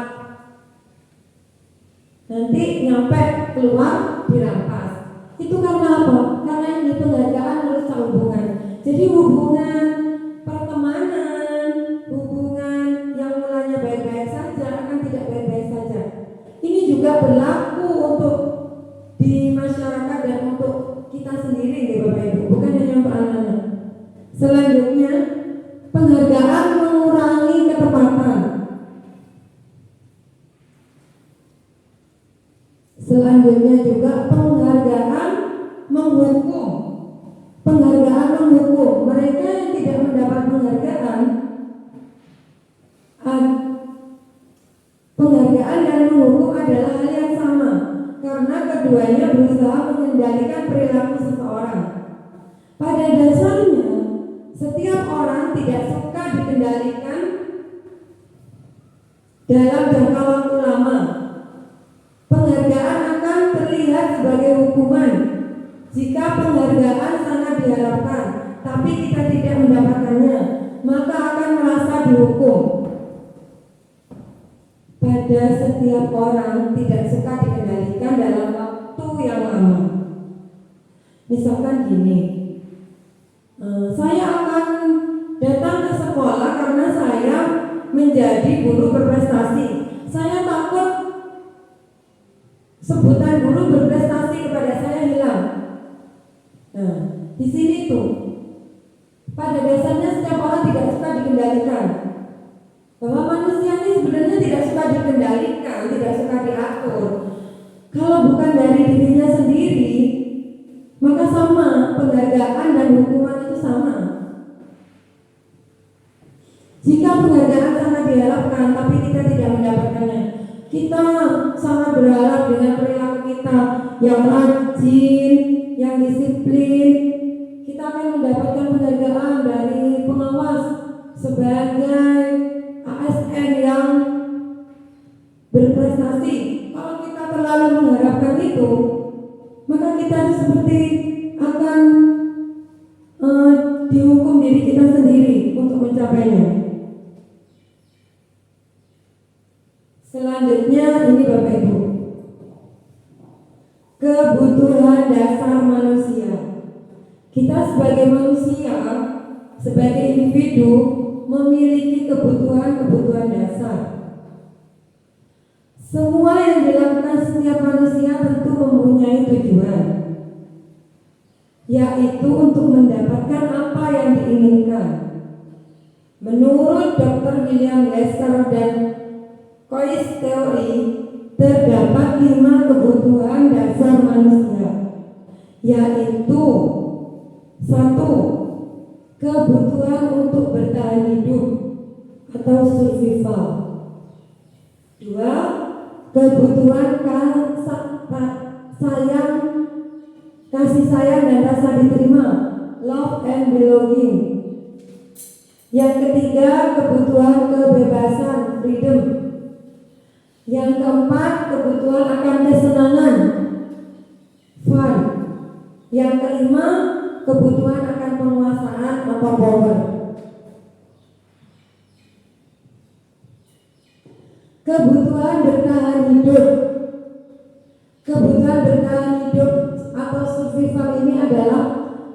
nanti nyampe keluar dirampas. Itu karena apa? Karena ini penghargaan merusak hubungan. Jadi hubungan pertemanan, hubungan yang mulanya baik-baik saja akan tidak baik-baik saja. Ini juga berlaku untuk di masyarakat dan untuk kita sendiri ya Bapak Ibu, bukan hanya untuk anak-anak. Selanjutnya, penghargaan mengurangi ketepatan. Selanjutnya juga penghargaan menghukum. Penghargaan menghukum mereka yang tidak mendapat penghargaan. Penghargaan dan menghukum adalah hal yang sama, karena keduanya berusaha mengendalikan perilaku seseorang. Pada dasarnya, setiap orang dalam jangka waktu lama. Penghargaan akan terlihat sebagai hukuman jika penghargaan sangat diharapkan, tapi kita tidak mendapatkannya, maka akan merasa dihukum. Pada setiap orang tidak suka dikendalikan dalam waktu yang lama. Misalkan gini, saya akan datang ke sekolah karena saya menjadi guru berprestasi. Saya takut sebutan guru berprestasi kepada saya hilang. Nah, di sini tuh pada dasarnya setiap orang tidak suka dikendalikan. Bahwa manusia ini sebenarnya tidak suka dikendalikan, tidak suka diatur. Kalau bukan dari dirinya sendiri, maka sama, penghargaan dan hukuman itu sama. Jika penghargaan sangat diharapkan tapi kita tidak mendapatkannya, kita sangat berharap dengan perilaku kita yang rajin, yang disiplin, kita akan mendapatkan penghargaan dari pengawas sebagai ASN yang berprestasi. Kalau kita terlalu mengharapkan itu, maka kita seperti akan dihukum diri kita sendiri untuk mencapainya. Selanjutnya ini Bapak Ibu, kebutuhan dasar manusia. Kita sebagai manusia, sebagai individu memiliki kebutuhan dasar. Semua yang dilakukan setiap manusia tentu mempunyai tujuan, yaitu untuk mendapatkan apa yang diinginkan. Menurut Dr. William Glasser dan Kois teori, terdapat 5 kebutuhan dasar manusia, yaitu 1. Kebutuhan untuk bertahan hidup atau survival. 2. Kebutuhan kasih sayang dan rasa diterima, love and belonging. Yang ketiga, kebutuhan kebebasan, freedom. Yang keempat, kebutuhan akan kesenangan, fun. Yang kelima, kebutuhan akan penguasaan atau power. Kebutuhan bertahan hidup. Kebutuhan bertahan hidup atau survival ini adalah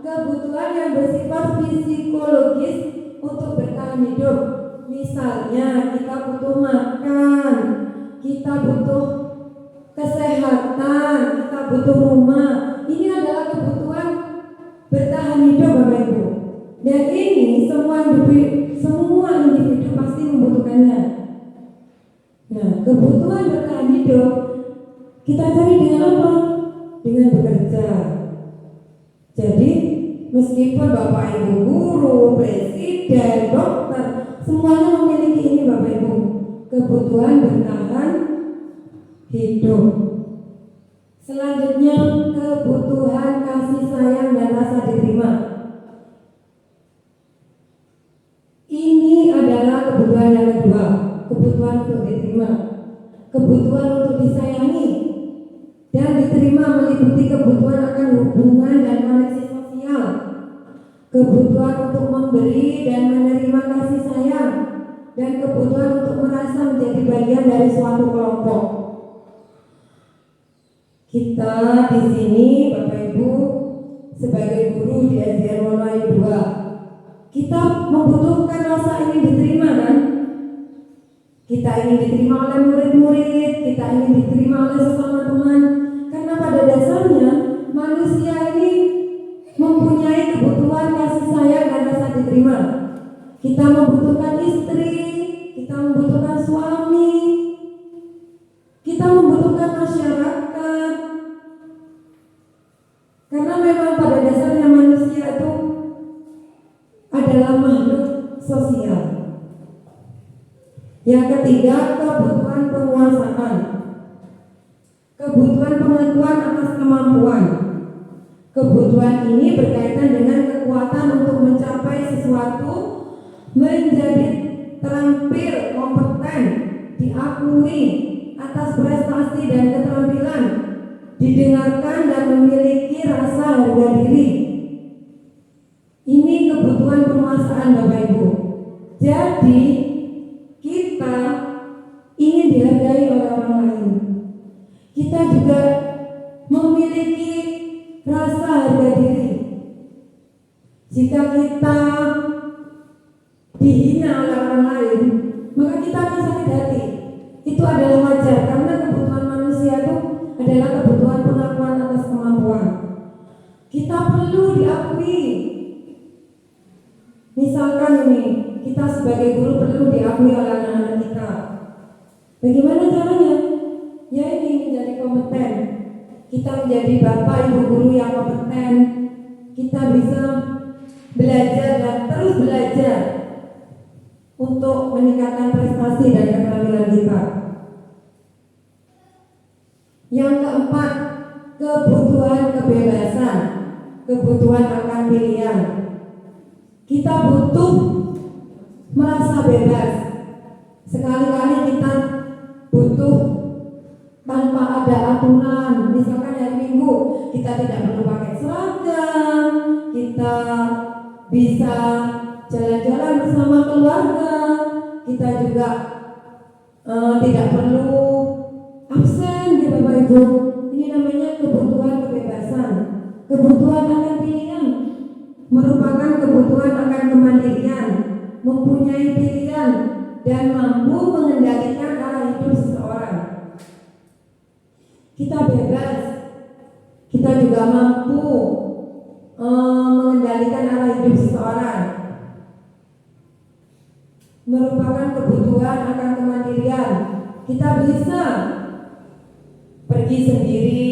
kebutuhan yang bersifat psikologis untuk bertahan hidup. Misalnya kita butuh makan, kita butuh kesehatan, kita butuh rumah. Ini adalah kebutuhan bertahan hidup Bapak Ibu. Dan ini semua individu pasti membutuhkannya. Nah, kebutuhan bertahan hidup kita cari dengan apa? Dengan bekerja. Jadi meskipun Bapak Ibu guru, presiden, dokter, semuanya memiliki ini Bapak Ibu, kebutuhan bertahan hidup. Selanjutnya, kebutuhan kasih sayang dan rasa diterima. Ini adalah kebutuhan yang kedua, kebutuhan untuk diterima. Kebutuhan untuk disayangi dan diterima meliputi kebutuhan akan hubungan dan koneksi sosial, kebutuhan untuk memberi dan menerima kasih sayang, dan kebutuhan untuk merasa menjadi bagian dari suatu kelompok. Kita di sini Bapak Ibu sebagai guru di SDN Wonoayu 2, kita membutuhkan rasa ingin diterima kan? Kita ingin diterima oleh murid-murid, kita ingin diterima oleh sesama teman. Karena pada dasarnya manusia ini mempunyai kebutuhan kasih sayang dan rasa diterima. Kita membutuhkan istri, kita membutuhkan suami, kita membutuhkan masyarakat. Karena memang pada dasarnya manusia itu adalah makhluk sosial. Yang ketiga, kebutuhan penguasaan. Kebutuhan pengakuan atas kemampuan. Kebutuhan ini berkaitan dengan kekuatan untuk mencapai sesuatu, menjadi terampil, kompeten di apa diakui atas prestasi dan keterampilan, didengarkan dan memiliki rasa harga diri. Ini kebutuhan penguasaan Bapak Ibu. Jadi kita ingin dihargai oleh orang lain. Kita juga memiliki rasa harga diri. Jika kita dihina oleh orang lain, maka kita akan sakit hati. Itu adalah wajar karena kebutuhan manusia itu adalah kebutuhan pengakuan atas kemampuan. Kita perlu diakui. Misalkan ini, kita sebagai guru perlu diakui oleh anak-anak kita. Bagaimana caranya? Ya ini menjadi kompeten. Kita menjadi bapak ibu guru yang kompeten. Kita bisa belajar dan terus belajar untuk meningkatkan prestasi dan keterampilan kita. Yang keempat, kebutuhan kebebasan, kebutuhan akan pilihan. Kita butuh merasa bebas. Sekali-kali kita butuh tanpa ada aturan. Misalkan hari Minggu kita tidak perlu pakai seragam, kita bisa jalan-jalan bersama keluarga, kita juga tidak perlu absen gitu Bapak Ibu. Ini namanya kebutuhan kebebasan, kebutuhan akan pilihan, merupakan kebutuhan akan kemandirian, mempunyai pilihan dan mampu mengendalikan arah hidup seseorang. Kita bebas, kita juga mampu mengendalikan arah hidup seseorang. Merupakan kebutuhan akan kemandirian. Kita bisa pergi sendiri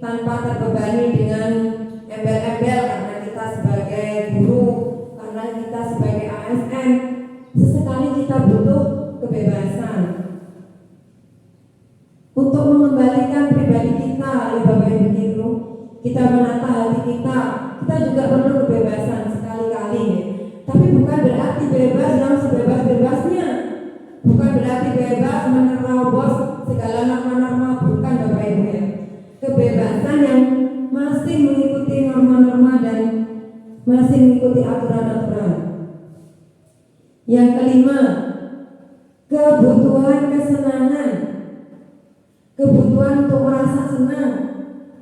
tanpa terbebani dengan embel-embel karena kita sebagai guru, karena kita sebagai ASN. Sesekali kita butuh kebebasan untuk mengembalikan pribadi kita, ya Bapak Ibu guru. Kita menata hati kita juga perlu kebebasan sekali-kali. Tapi bukan berarti bebas yang sebebas-bebasnya. Bukan berarti bebas menerobos segala norma-norma, bukan Bapak Ibu ya. Kebebasan yang masih mengikuti norma-norma dan masih mengikuti aturan-aturan. Yang kelima, kebutuhan kesenangan. Kebutuhan untuk merasa senang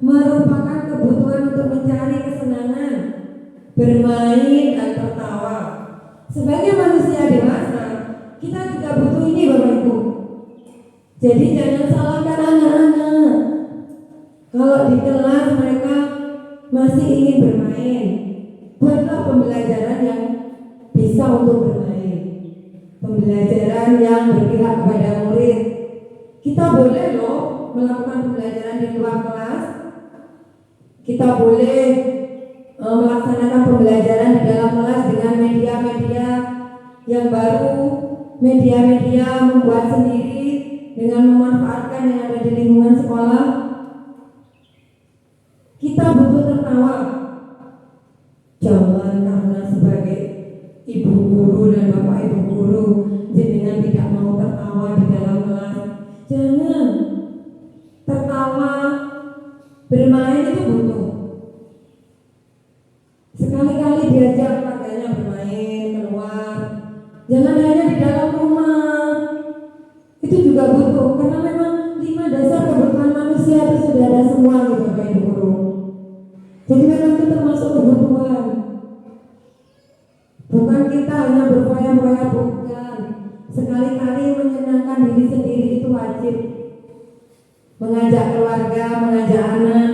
merupakan kebutuhan untuk mencari kesenangan, bermain dan tertawa. Sebagai manusia dewasa, kita juga butuh ini Bapak Ibu. Jadi jangan salahkan anak-anak. Kalau di kelas mereka masih ingin bermain, buatlah pembelajaran yang bisa untuk bermain, pembelajaran yang berpihak kepada murid. Kita boleh loh melakukan pembelajaran di luar kelas. Kita boleh melaksanakan pembelajaran di dalam kelas dengan media-media yang baru, media-media membuat sendiri dengan memanfaatkan yang ada di lingkungan sekolah. Kita butuh tertawa. Jangan karena sebagai ibu guru dan bapak ibu guru jenengan tidak mau tertawa di dalam kelas. Jangan. Tertawa, bermain itu butuh. Sekali-kali diajak keluarganya bermain keluar. Jangan hanya di dalam rumah. Itu juga butuh karena memang 5 dasar kebutuhan manusia itu sudah ada semua gitu Bapak Ibu guru. Jadi memang itu termasuk kebutuhan. Bukan kita hanya berfoya-foya, bukan. Sekali-kali menyenangkan diri sendiri itu wajib. Mengajak keluarga, mengajak anak,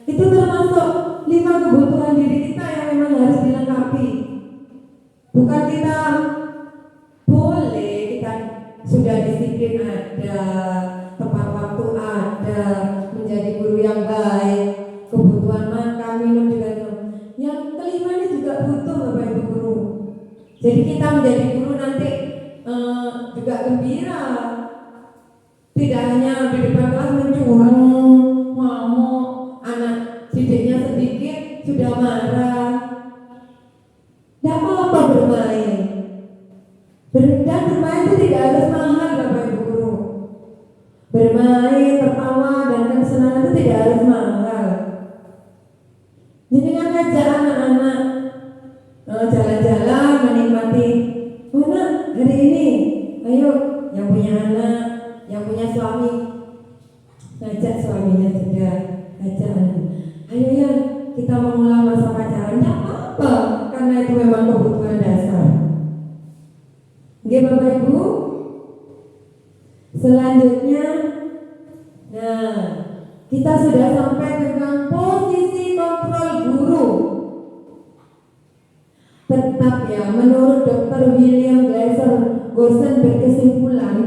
itu termasuk 5 kebutuhan diri kita yang memang harus dilengkapi. Bukan kita boleh, kita sudah disiplin ada, tepat waktu ada, menjadi guru yang baik, kebutuhan makan, minum juga itu. Yang kelima ini juga butuh Bapak Ibu guru. Jadi kita menjadi guru nanti juga gembira. Tidak hanya di depan kelas mencurang, ngamuk, anak didiknya sedikit sudah marah. Tidak apa-apa bermain. Dan bermain itu tidak harus mahal Bapak Ibu guru. bermain, tertawa, dan kesenangan itu tidak harus mahal. Jadi kan ngajak anak-anak jalan-jalan, menikmati. Oh nak, hari ini, ayo yang punya anak, yang punya suami, ngajak suaminya juga, ngajak anak. Ayo ya, kita mengulang masa pacaran, tidak apa-apa, karena itu memang kebutuhan dasar. Oke Bapak Ibu. Selanjutnya, nah kita sudah sampai tentang posisi kontrol guru. Tetap ya, menurut Dr. William Glasser Gosen berkesimpulan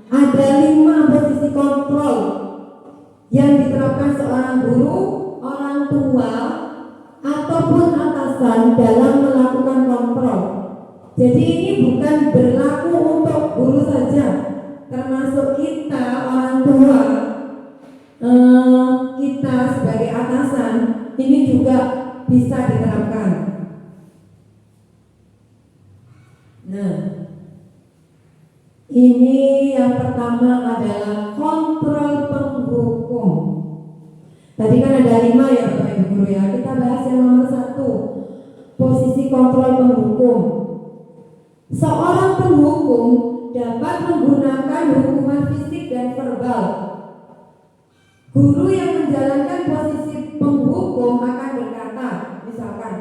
ada 5 posisi kontrol yang diterapkan seorang guru, orang tua, ataupun atasan dalam melakukan kontrol. Jadi ini bukan berlaku untuk guru saja, termasuk kita orang tua, kita sebagai atasan ini juga bisa diterapkan. Nah, ini yang pertama adalah kontrol penghukum. Tadi kan ada 5 ya Bapak Ibu Guru ya. Kita bahas yang nomor 1, posisi kontrol penghukum. Seorang penghukum dapat menggunakan hukuman fisik dan verbal. Guru yang menjalankan posisi penghukum akan berkata, misalkan,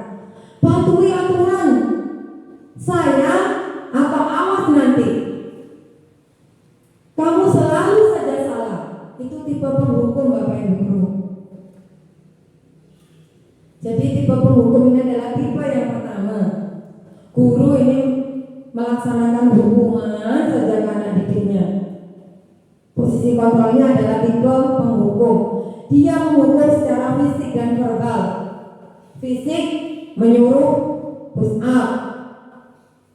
patuhi aturan, saya atau awas nanti. Kamu selalu saja salah. Itu tipe penghukum Bapak Ibu Guru. Jadi tipe penghukum ini adalah tipe yang pertama. Guru ini melaksanakan hukuman saja ke anak didiknya. Posisi kontrolnya adalah tipe penghukum. Dia menghukum secara fisik dan verbal. Fisik menyuruh push up,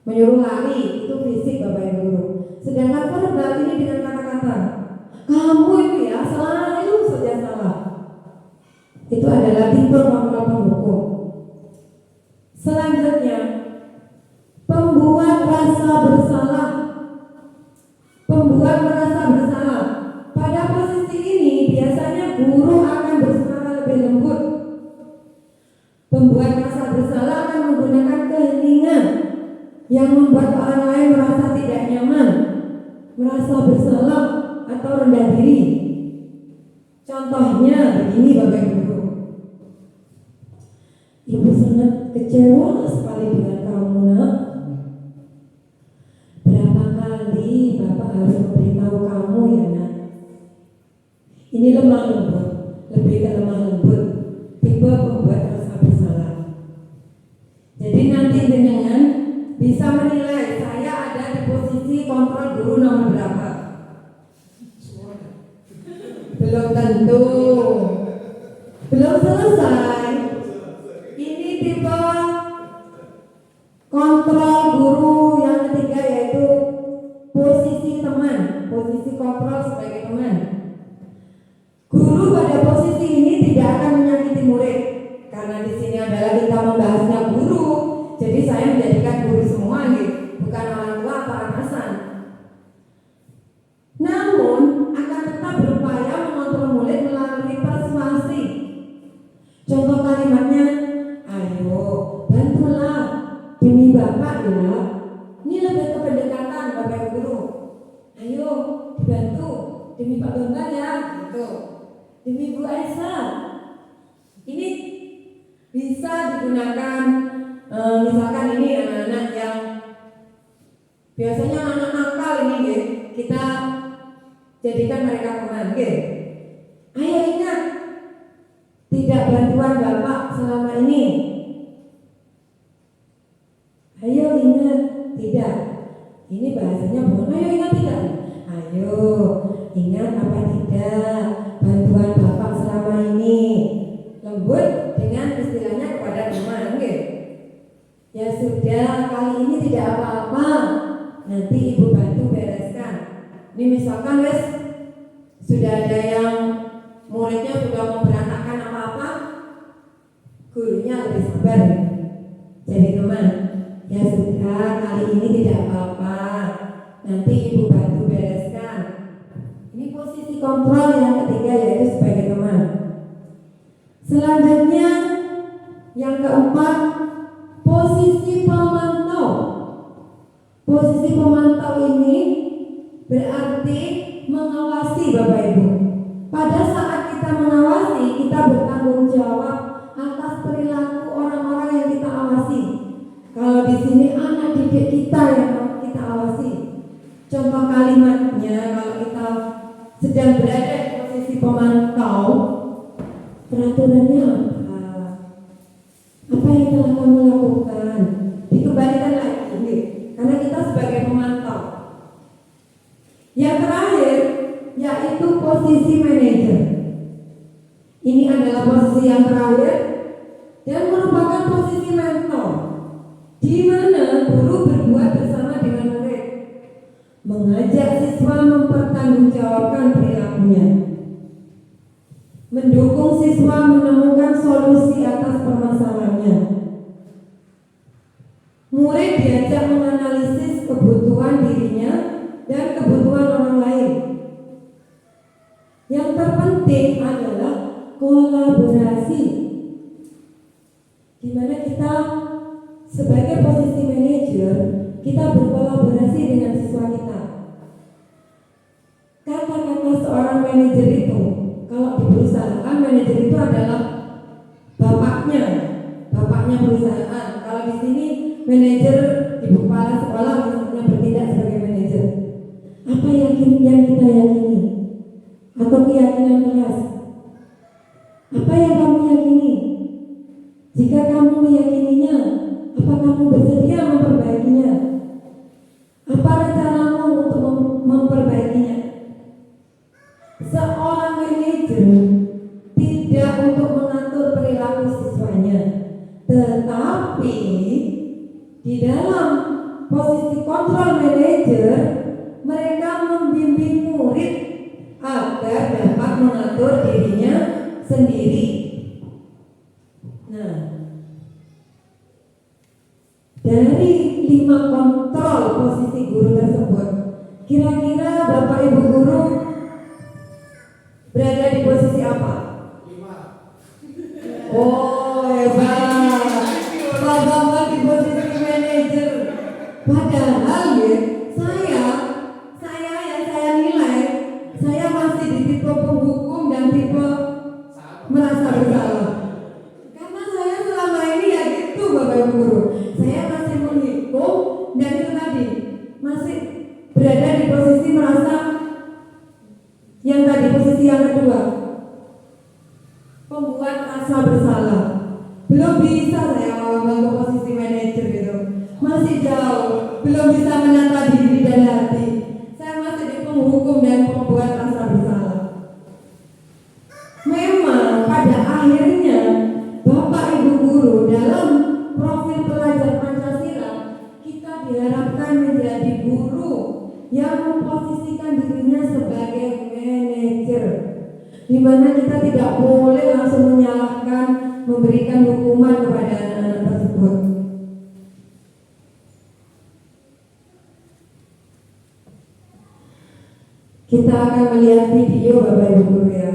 menyuruh lari, itu fisik Bapak Ibu Guru. Sedangkan verbal ini dengan kata-kata, kamu itu ya selalu saja salah. Itu adalah tipe kontrol penghukum. Selanjutnya, pembuat rasa bersalah. Pembuat merasa bersalah. Pada posisi ini biasanya guru akan bersuara lebih lembut. Pembuat rasa bersalah akan menggunakan keheningan yang membuat orang lain merasa tidak nyaman, merasa bersalah atau rendah diri. Contohnya begini Bapak Ibu. Ibu sangat kecewa sekali dengan kamu nak. Berapa kali Bapak harus memberitahu kamu ya nak. Ini lemah lembut, lebih ke lemah lembut, tipe pembuat rasa bersalah. Jadi nanti jenengan bisa menilai saya ada di posisi kontrol guru nomor berapa. Belum tentu. Belum selesai. Ini tipe kontrol guru yang ketiga, yaitu posisi teman, posisi kontrol sebagai teman. Guru pada posisi ini tidak akan menyakiti murid, karena di sini adalah kita membahasnya guru. Jadi saya menjadikan guru semua gitu, bukan orang tua atau atasan. Namun akan tetap berupaya mengontrol murid melalui persuasi. Contoh kalimatnya, ayo bantulah demi Bapak ya. Ini lebih ke pendekatan Bapak Ibu Guru. Ayo dibantu demi Pak Bambang ya, gitu. Demi Bu Aisyah. Ini bisa digunakan, misalkan ini anak-anak yang biasanya anak nakal ini, kita jadikan mereka teman. Ayo ingat, tidak bantuan Bapak selama ini. Ayo ingat, tidak. Ini bahasanya bukan ayo ingat tidak. Ayo ingat apa tidak bantuan Bapak selama ini. Lembut dengan istilahnya kepada teman. Ya sudah, kali ini tidak apa-apa. Nanti Ibu bantu bereskan. Ini misalkan wes sudah ada yang muridnya sudah mau berantakan apa-apa, gurunya lebih sabar. Jadi teman, ya sudah, kali ini tidak apa-apa. Nanti Ibu bantu bereskan. Ini posisi kontrol yang ketiga yaitu sebagai teman. Selanjutnya yang keempat, posisi pemantau. Posisi pemantau ini berarti mengawasi Bapak Ibu. Pada saat kita mengawasi, kita bertanggung jawab atas perilaku orang-orang yang kita awasi. Kalau di sini anak didik kita yang kita awasi. Contoh kalimatnya, kalau kita sedang berada di posisi pemantau, peraturannya apa? Apa yang telah kamu lakukan? Dikembalikan lagi, karena kita sebagai pemantau. Yang terakhir, yaitu posisi manajer. Ini adalah posisi yang terakhir dan merupakan posisi mentor, di mana guru berbuat bersama dengan murid, mengajak siswa mempertanggungjawabkan perilakunya, mendukung siswa menemukan solusi atas permasalahannya. Murid diajak menganalisis kebutuhan dirinya dan kebutuhan orang lain. Yang terpenting adalah kolaborasi, di mana kita sebagai posisi manajer, kita berkolaborasi dengan siswa kita. Kata-kata seorang manajer itu, kalau di perusahaan, manajer itu adalah bapaknya perusahaan. Kalau di sini manajer ibu kepala sekolah misalnya bertindak sebagai manajer. Apa yang kita yakini? Atau keyakinan kelas? Apa yang kamu yakini? Jika kamu meyakininya, apa kamu bersedia memperbaikinya? Apa rencanamu untuk memperbaikinya? Seorang manajer tidak untuk mengatur perilaku siswanya, tetapi di dalam posisi kontrol manajer, mereka membimbing murid agar dapat mengatur dirinya sendiri. Nah, dari 5 kontrol posisi guru tersebut, kira-kira Bapak Ibu guru berada di posisi apa? 5. Oh, hebat. Pak Bapak di posisi manajer. Padahal ya, saya nilai saya masih di tipe penghukum dan tipe merasa bersalah. Karena saya selama ini ya gitu Bapak Ibu guru. Saya masih menghitung dan itu tadi masih berada di posisi merasa yang tadi, posisi yang kedua, pembuat rasa bersalah. Belum bisa saya membantu posisi manajer gitu, masih jauh, belum bisa menata diri dan hati. Saya masih di penghukum dan pembuat rasa bersalah. Memang pada akhirnya Bapak Ibu guru dalam profil pelajar Pancasila, kita diharapkan menjadi guru yang memposisikan dirinya sebagai manajer, di mana kita tidak boleh langsung menyalahkan, memberikan hukuman kepada anak-anak tersebut. Kita akan melihat video Bapak Ibu guru ya,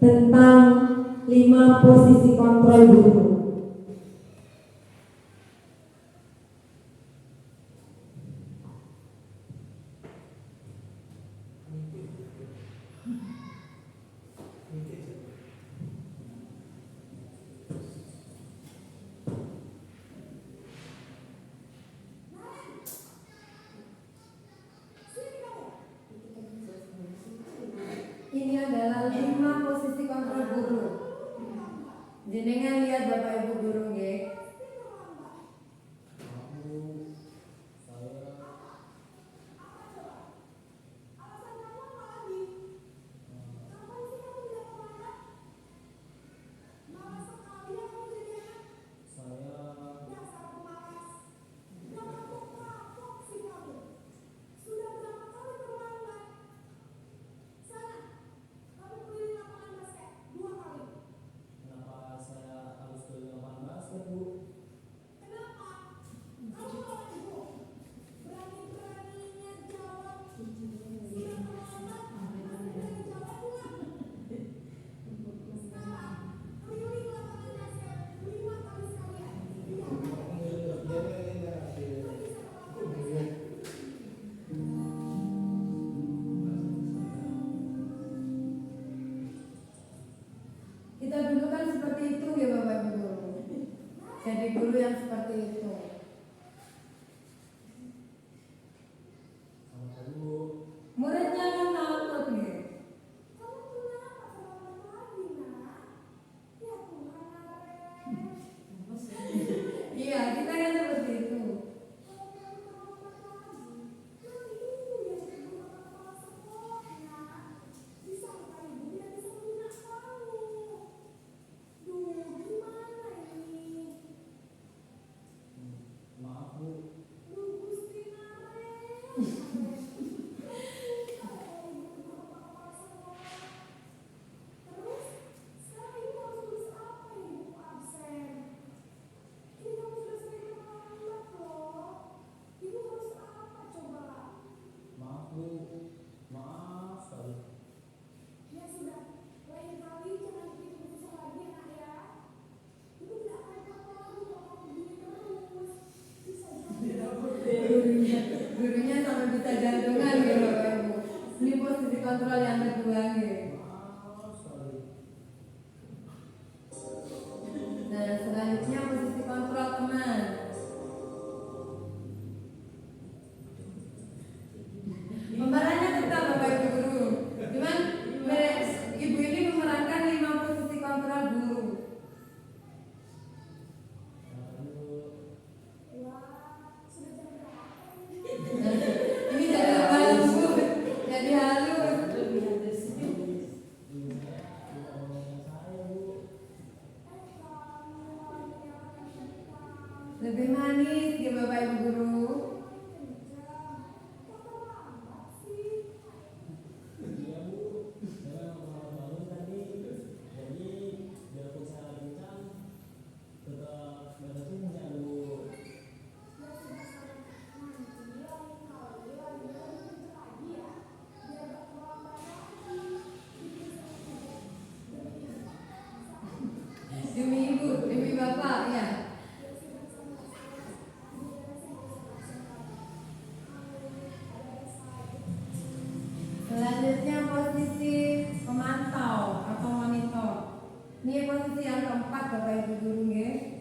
tentang 5 posisi kontrol guru. Ini adalah 5 posisi kontrol guru. Jenengan lihat Bapak Ibu guru nggih. Kenapa saya harus ke lapangan detak jantungan gitu Bapak Ibu. Ini posisi kontrol yang kedua gitu. Nah, selanjutnya posisi kontrol teman. Pemerannya tetap Bapak Ibu guru. Cuman ibu ini memerankan 5 posisi kontrol guru. Ini jadi halus, jadi halus. Lebih manis ya Bapak Ibu guru. Demi ibu, demi bapak ya. Selanjutnya posisi pemantau atau monitor. Ini posisi yang keempat Bapak Ibu guru ya.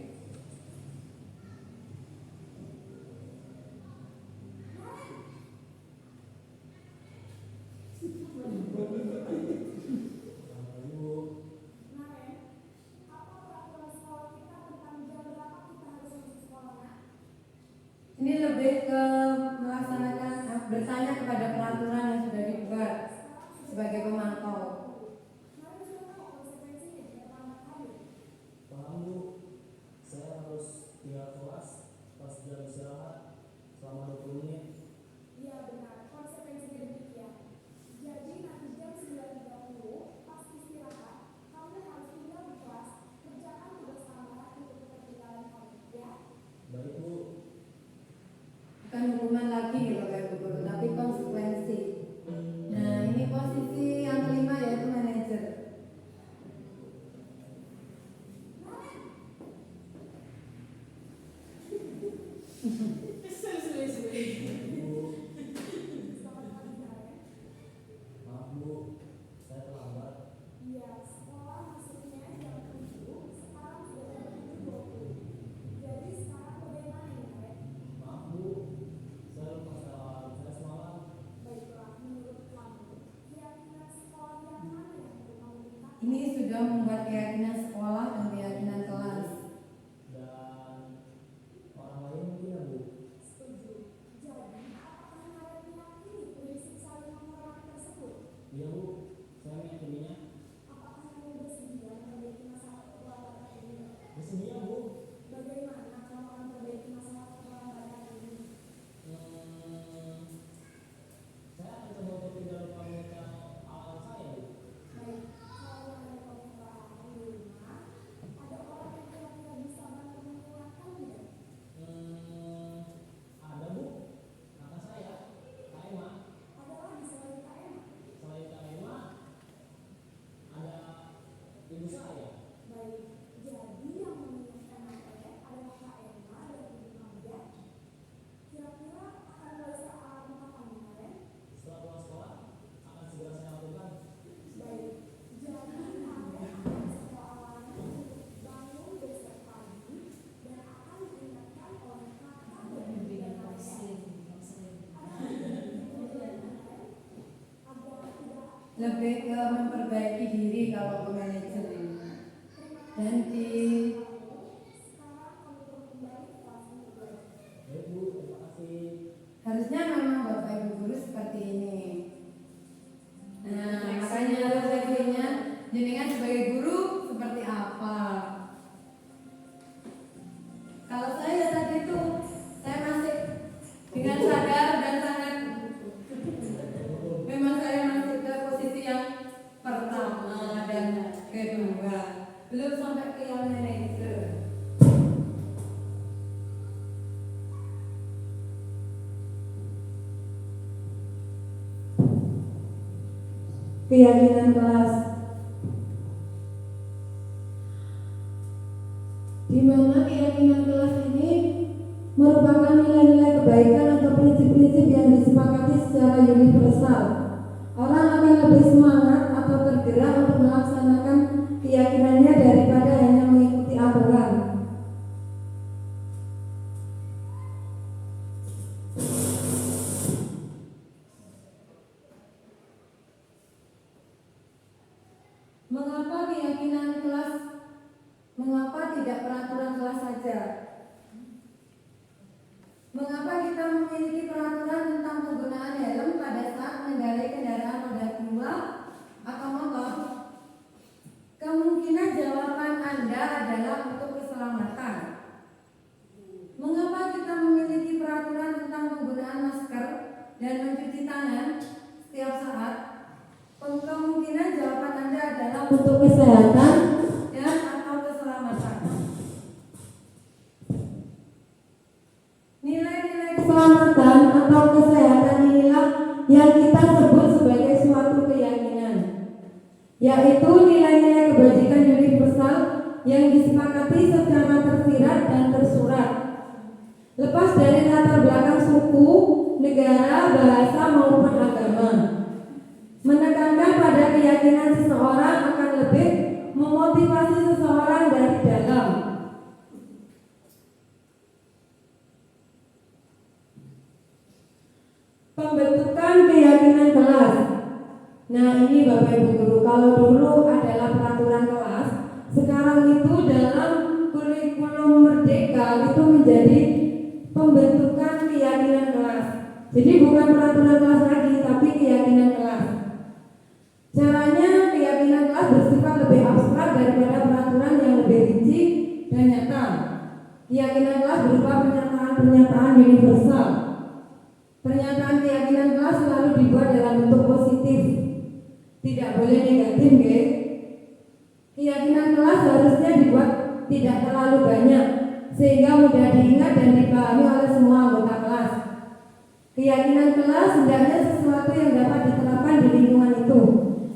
Ini lebih ke melaksanakan bertanya kepada peraturan yang sudah dibuat sebagai pemantau. Paham Bu, saya harus tinggal kelas pas jam istirahat selama 20 menit. Iya benar, konsekuensinya demikian. Jadi nanti jam 9.30 pas istirahat, kamu harus tinggal di kelas, kerjakan tugas tambahan untuk ketertinggalan kamu, ya? Baik Bu. Bukan hukuman lagi ya Bapak Ibu guru, tapi konsekuensi. Nah, ini posisi yang kelima yaitu manajer. Maaf Bu, saya terlambat. Iya, sekolah masuknya jam 7, sekarang sudah jam 7.20. Jadi sekarang bagaimana nih, Kak? Maaf Bu, saya lupa salah saya semalam. Baiklah, menurut kamu, keyakinan sekolah yang mana yang perlu kamu tingkatkan? Ini sudah membuat keyakinan sekolah dan keyakinan kelas. Dan orang lain mungkin ya Bu. Setuju. Jadi, apakah kalian meyakini prinsip saling mengurangi tersebut? Iya Bu, saya meyakininya. Apakah kamu bersedia memperbaiki masalah keterlambatan ini? Bersedia Bu. Bagaimana kamu akan memperbaiki masalah keterlambatan ini? Saya akan coba untuk tidak lupa mengejar alat saya Bu. Baik, kalau ada permintaan di rumah, ada orang yang kira-kira bisa bantu menguatkannya. Ada Bu, kakak saya, Kak Emma. Ada lagi selain Kak Emma. Selain Kak Emma, ada ibu saya. Baik, jadi yang mengingatkan adalah Kak Emma dan Ibu Maria. Kira-kira akan belajar alat kapan kemarin? Setelah pulang sekolah, akan segera saya lakukan. Baik, jadi kalian akan sekolah untuk bangun besok pagi dan akan diingatkan oleh kakak dan ibu kalian. Agar tidak Lebih ke memperbaiki diri kalau ke manajer ini. Dan di sekarang kamu perlu kembali ke kelas untuk belajar. Baik Bu, terima kasih. harusnya memang Bapak Ibu guru seperti ini. Nah, makanya refleksinya jenengan sebagai guru seperti apa? Kalau saya tadi itu saya masih dengan sadar dan sangat memang saya masih ke posisi yang pertama dan kedua, belum sampai ke yang manajer. Keyakinan kelas, di mana keyakinan kelas ini merupakan nilai-nilai kebaikan atau prinsip prinsip-prinsip yang disepakati secara universal. Orang akan lebih semangat atau tergerak untuk melaksanakan keyakinannya daripada hanya mengikuti aturan. Mengapa tidak peraturan kelas saja? Mengapa kita memiliki peraturan tentang penggunaan helm pada saat mengendarai kendaraan roda 2 atau motor? Kemungkinan jawaban Anda adalah untuk keselamatan. Mengapa kita memiliki peraturan tentang penggunaan masker dan mencuci tangan setiap saat? Kemungkinan jawaban Anda adalah untuk kesehatan dan atau keselamatan. Nilai-nilai keselamatan atau kesehatan inilah yang kita sebut sebagai suatu keyakinan, yaitu nilai-nilai kebajikan universal yang disepakati secara tersirat dan tersurat, lepas dari latar belakang suku, negara, bahasa maupun agama. Menekankan pada keyakinan seseorang akan lebih memotivasi seseorang dari dalam. Pembentukan keyakinan kelas. Nah, ini Bapak Ibu Guru, kalau dulu adalah peraturan kelas, sekarang itu dalam kurikulum Merdeka itu menjadi pembentukan keyakinan kelas. Jadi bukan peraturan kelas lagi, tapi keyakinan kelas. Caranya keyakinan kelas bersifat lebih abstrak daripada peraturan yang lebih rinci dan nyata. Keyakinan kelas berupa pernyataan-pernyataan universal. Pernyataan keyakinan kelas selalu dibuat dalam bentuk positif, tidak boleh negatif, guys. Keyakinan kelas harusnya dibuat tidak terlalu banyak, sehingga mudah diingat dan dipahami oleh semua anggota kelas. Keyakinan kelas hendaknya sesuatu yang dapat diterapkan di lingkungan itu.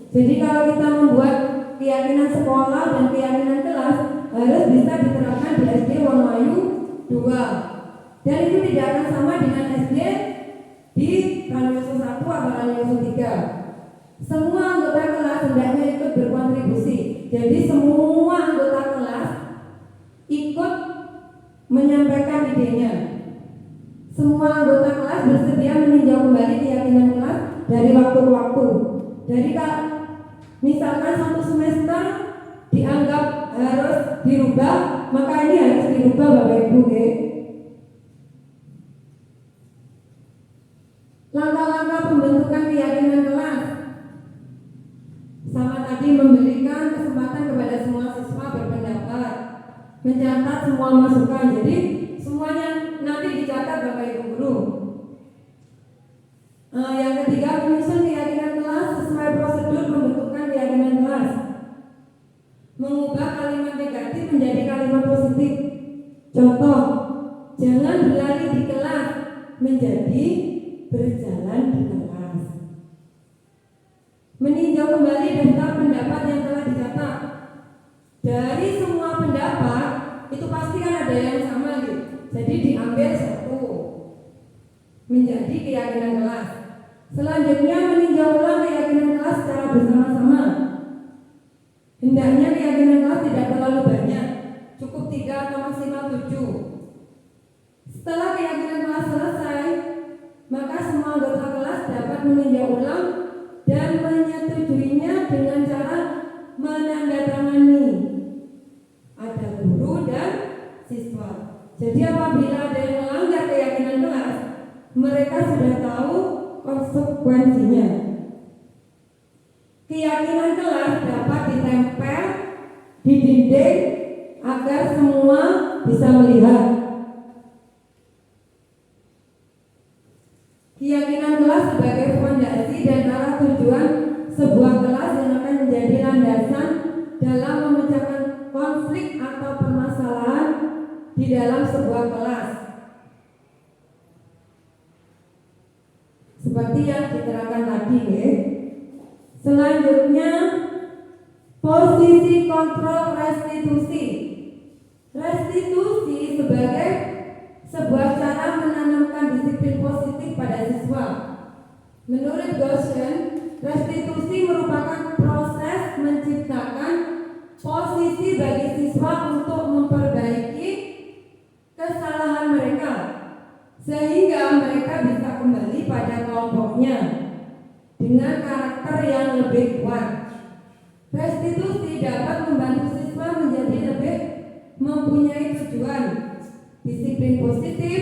Jadi kalau kita membuat keyakinan sekolah dan keyakinan kelas harus bisa diterapkan di SD Wonoayu 2. Dan itu tidak akan sama dengan SD di Ranyoso 1 atau Ranyoso 3. Semua anggota kelas hendaknya ikut berkontribusi. Jadi semua anggota kelas ikut menyampaikan idenya. Semua anggota kelas bersedia meninjau kembali keyakinan kelas dari waktu ke waktu. Jadi kalau misalkan satu semester dianggap harus dirubah, maka ini harus dirubah Bapak Ibu. Langkah-langkah pembentukan keyakinan kelas sama tadi memberikan kesempatan kepada semua siswa berpendapat, mencatat semua masukan. Jadi semuanya nanti dicatat Bapak Ibu Guru. Yang ketiga, menyusun keyakinan kelas sesuai prosedur pembentukan keyakinan kelas. Mengubah kalimat negatif menjadi kalimat positif. Contoh, jangan berlari di kelas menjadi berjalan di kelas. Meninjau kembali daftar pendapat yang telah dicatat. Dari semua pendapat itu pasti kan ada yang sama gitu. Jadi diambil satu menjadi keyakinan kelas. Selanjutnya meninjau ulang keyakinan kelas secara bersama-sama. Hendaknya keyakinan kelas tidak terlalu banyak, cukup 3 atau maksimal 7. Setelah keyakinan kelas selesai, maka semua anggota kelas dapat meninjau ulang dan menyetujuinya dengan cara menandatangani. Ada guru dan siswa. Jadi apabila ada yang melanggar keyakinan kelas, mereka sudah tahu konsekuensinya. Keyakinan kelas dapat ditempel di dinding agar semua bisa melihat. Keyakinan kelas sebagai fondasi dan arah tujuan sebuah kelas yang akan menjadi landasan dalam memecahkan konflik atau permasalahan di dalam sebuah kelas. Seperti yang diterangkan tadi, Selanjutnya, posisi kontrol restitusi. Restitusi sebagai sebuah cara menanamkan disiplin positif pada Menurut Goshen, restitusi merupakan proses menciptakan posisi bagi siswa untuk memperbaiki kesalahan mereka sehingga mereka bisa kembali pada kelompoknya dengan karakter yang lebih kuat. Restitusi dapat membantu siswa menjadi lebih mempunyai tujuan, disiplin positif,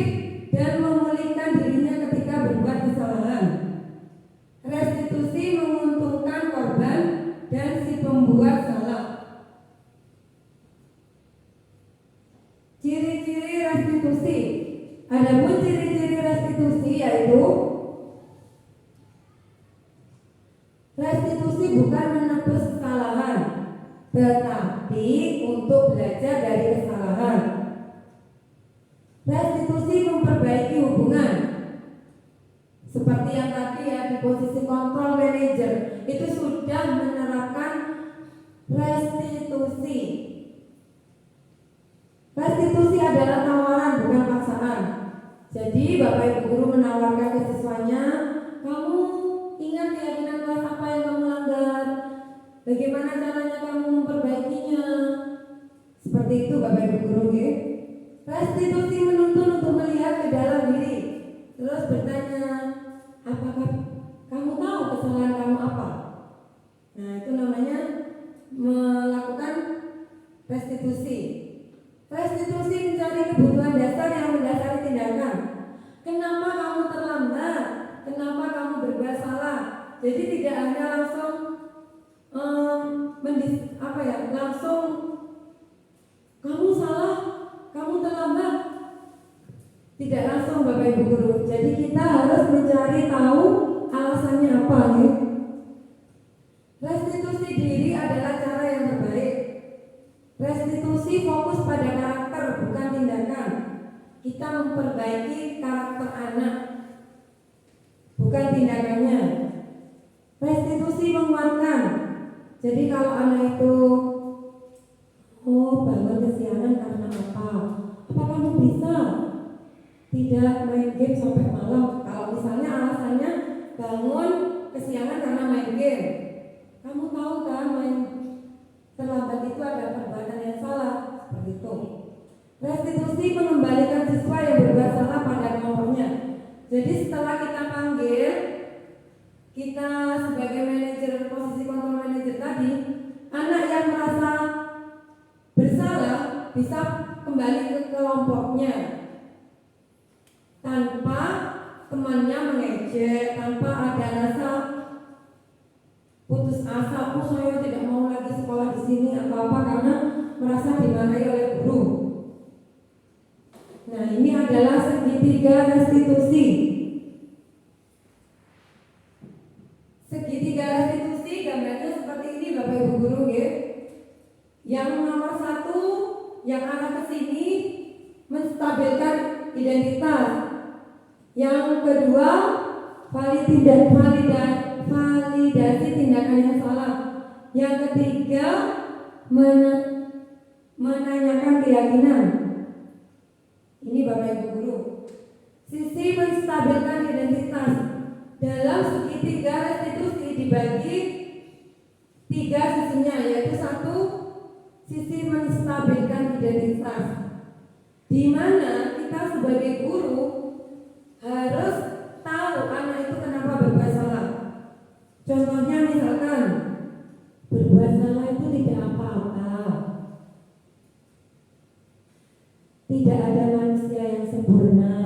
dan memulihkan dirinya ketika berbuat kesalahan. Restitusi menguntungkan korban dan si pembuat salah. Ciri-ciri restitusi. Adapun ciri-ciri restitusi yaitu restitusi bukan menebus kesalahan, tetapi untuk belajar dari kesalahan. Restitusi memperbaiki hubungan. Seperti yang tadi ya, di posisi control manager itu sudah menerapkan restitusi. Restitusi adalah tawaran bukan paksaan. Jadi Bapak Ibu guru menawarkan ke siswanya, kamu ingat keyakinan kelas apa yang kamu langgar? Bagaimana caranya kamu memperbaikinya? Seperti itu Bapak Ibu guru ya. Restitusi menuntun untuk melihat ke dalam diri. Terus bertanya, apakah kamu tahu kesalahan kamu apa? Nah, itu namanya melakukan restitusi. Restitusi mencari kebutuhan dasar yang mendasari tindakan. Kenapa kamu terlambat? Kenapa kamu berbuat salah? Jadi tidak hanya langsung langsung kamu salah, kamu terlambat. Tidak langsung Bapak Ibu guru. Jadi kita harus mencari tahu alasannya apa nih. Restitusi diri adalah cara yang terbaik. Restitusi fokus pada karakter bukan tindakan. Kita memperbaiki karakter anak, bukan tindakannya. Restitusi menguatkan. Jadi kalau anak itu bangun kesiangan karena apa? Apa kamu bisa tidak main game sampai malam? Kalau misalnya alasannya bangun kesiangan karena main game, kamu tahu kan main terlambat itu ada perbuatan yang salah, seperti itu. Restitusi mengembalikan siswa yang berbuat salah pada kelompoknya. Jadi setelah kita panggil, kita sebagai manajer, posisi kontrol manajer tadi, anak yang merasa bersalah bisa kembali ke kelompoknya tanpa temannya mengejek, tanpa ada rasa putus asa, saya tidak mau lagi sekolah di sini atau apa karena merasa dimarahi oleh guru. Nah, ini adalah segitiga restitusi. Segitiga restitusi gambarnya seperti ini Bapak Ibu guru ya. Yang nomor 1 yang arah ke sini menstabilkan identitas. Yang kedua validasi tindakan yang salah. Yang ketiga menanyakan keyakinan. Ini Bapak Ibu guru. Sisi menstabilkan identitas. Dalam segitiga restitusi dibagi 3 sisinya, yaitu 1 sisi menstabilkan identitas, di mana kita sebagai guru harus tahu anak itu kenapa berbuat salah. Contohnya misalkan berbuat salah itu tidak apa-apa. Tidak ada manusia yang sempurna.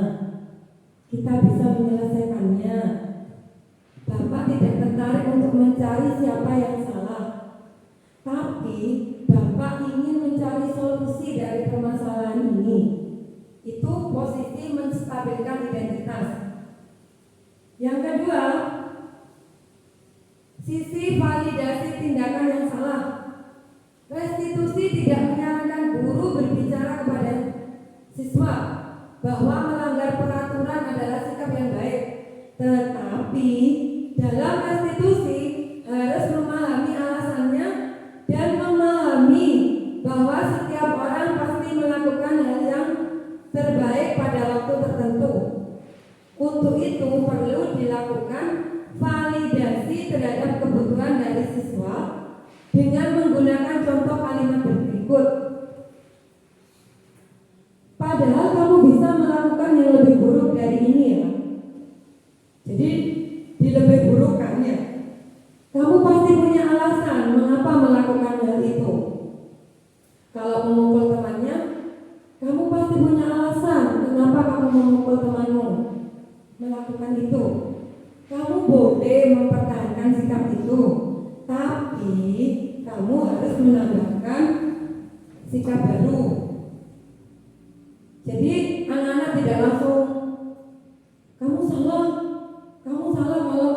Kita bisa menyelesaikannya. Bapak tidak tertarik untuk mencari siapa yang salah, tapi Bapak ingin mencari solusi dari permasalahan ini. Itu posisi menstabilkan identitas. Yang kedua, sisi validasi tindakan yang salah. Restitusi tidak menyarankan guru berbicara kepada siswa bahwa melanggar peraturan adalah sikap yang baik, tetapi dalam restitusi harus memahami alasannya dan memahami bahwa setiap orang pasti melakukan hal yang terbaik pada waktu tertentu. Untuk itu perlu dilakukan validasi terhadap kebutuhan dari siswa dengan menggunakan contoh kalimat berikut. Padahal kamu bisa melakukan yang lebih buruk dari ini ya. Jadi dilebih burukkannya. Kamu pasti punya alasan mengapa melakukan hal itu. Kalau memukul temannya, kamu pasti punya alasan kenapa kamu memukul temanmu. Melakukan itu, kamu boleh mempertahankan sikap itu, tapi kamu harus menambahkan sikap baru. Jadi anak-anak tidak langsung kamu salah kalau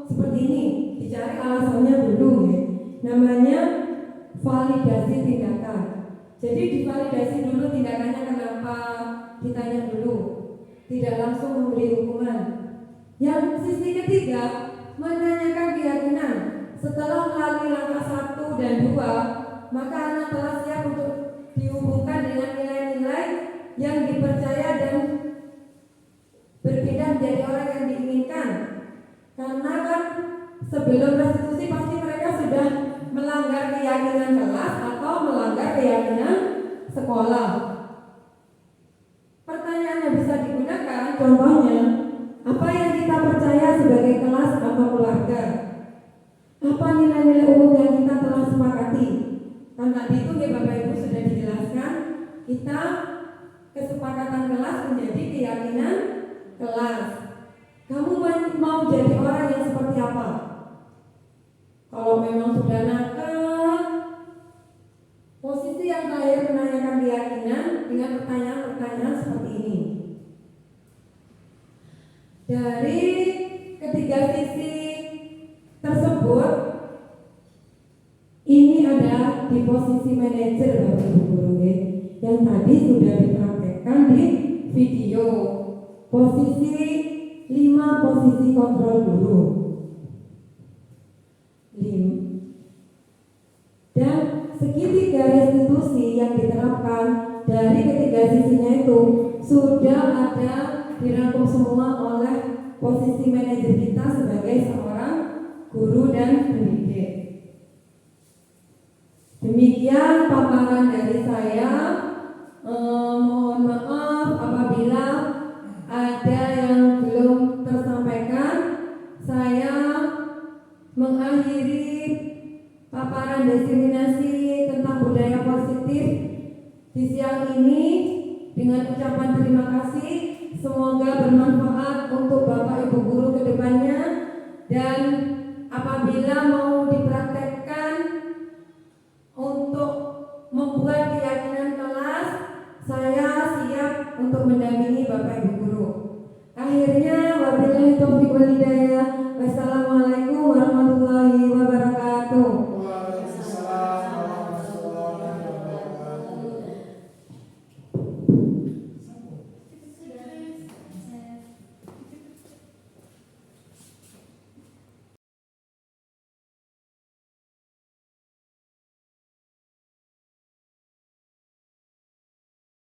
seperti ini. Dicari alasannya dulu ya. Namanya validasi tindakan. Jadi divalidasi dulu tindakannya kenapa, ditanya dulu. Tidak langsung memberi hukuman. Yang sisi ketiga, menanyakan keyakinan. Setelah melalui langkah 1 dan 2, maka anak telah siap untuk dihubungkan dengan nilai-nilai yang dipercaya dan berpindah menjadi orang yang diinginkan. Karena kan sebelum restitusi pasti mereka sudah melanggar keyakinan kelas atau melanggar keyakinan sekolah. Pertanyaan yang bisa digunakan contohnya, apa yang kita percaya sebagai kelas atau keluarga? Apa nilai-nilai umum yang kita telah sepakati? Kan tadi itu ya Bapak Ibu sudah dijelaskan, kita kesepakatan kelas menjadi keyakinan kelas. Kamu mau jadi orang yang seperti apa? Kalau memang sudah nakal, posisi yang terakhir menanyakan keyakinan dengan pertanyaan-pertanyaan seperti ini. Dari ketiga sisi tersebut, ini ada di posisi manajer Bapak Ibu guru yang tadi sudah dipraktekkan di video. Posisi 5 posisi kontrol guru. Dan segitiga restitusi yang diterapkan dari ketiga sisinya itu sudah ada dirangkum semua oleh posisi manajer kita sebagai seorang guru dan pendidik. Demikian paparan dari saya. Mohon maaf apabila ada yang belum tersampaikan. Saya mengakhiri paparan diskriminasi tentang budaya positif di siang ini dengan ucapan terima kasih. Semoga bermanfaat untuk Bapak Ibu guru ke depannya, dan apabila mau dipraktekkan untuk membuat keyakinan kelas, saya siap untuk mendampingi Bapak Ibu guru. Akhirnya wabillahi taufiq wal hidayah. Wassalamualaikum warahmatullahi wabarakatuh.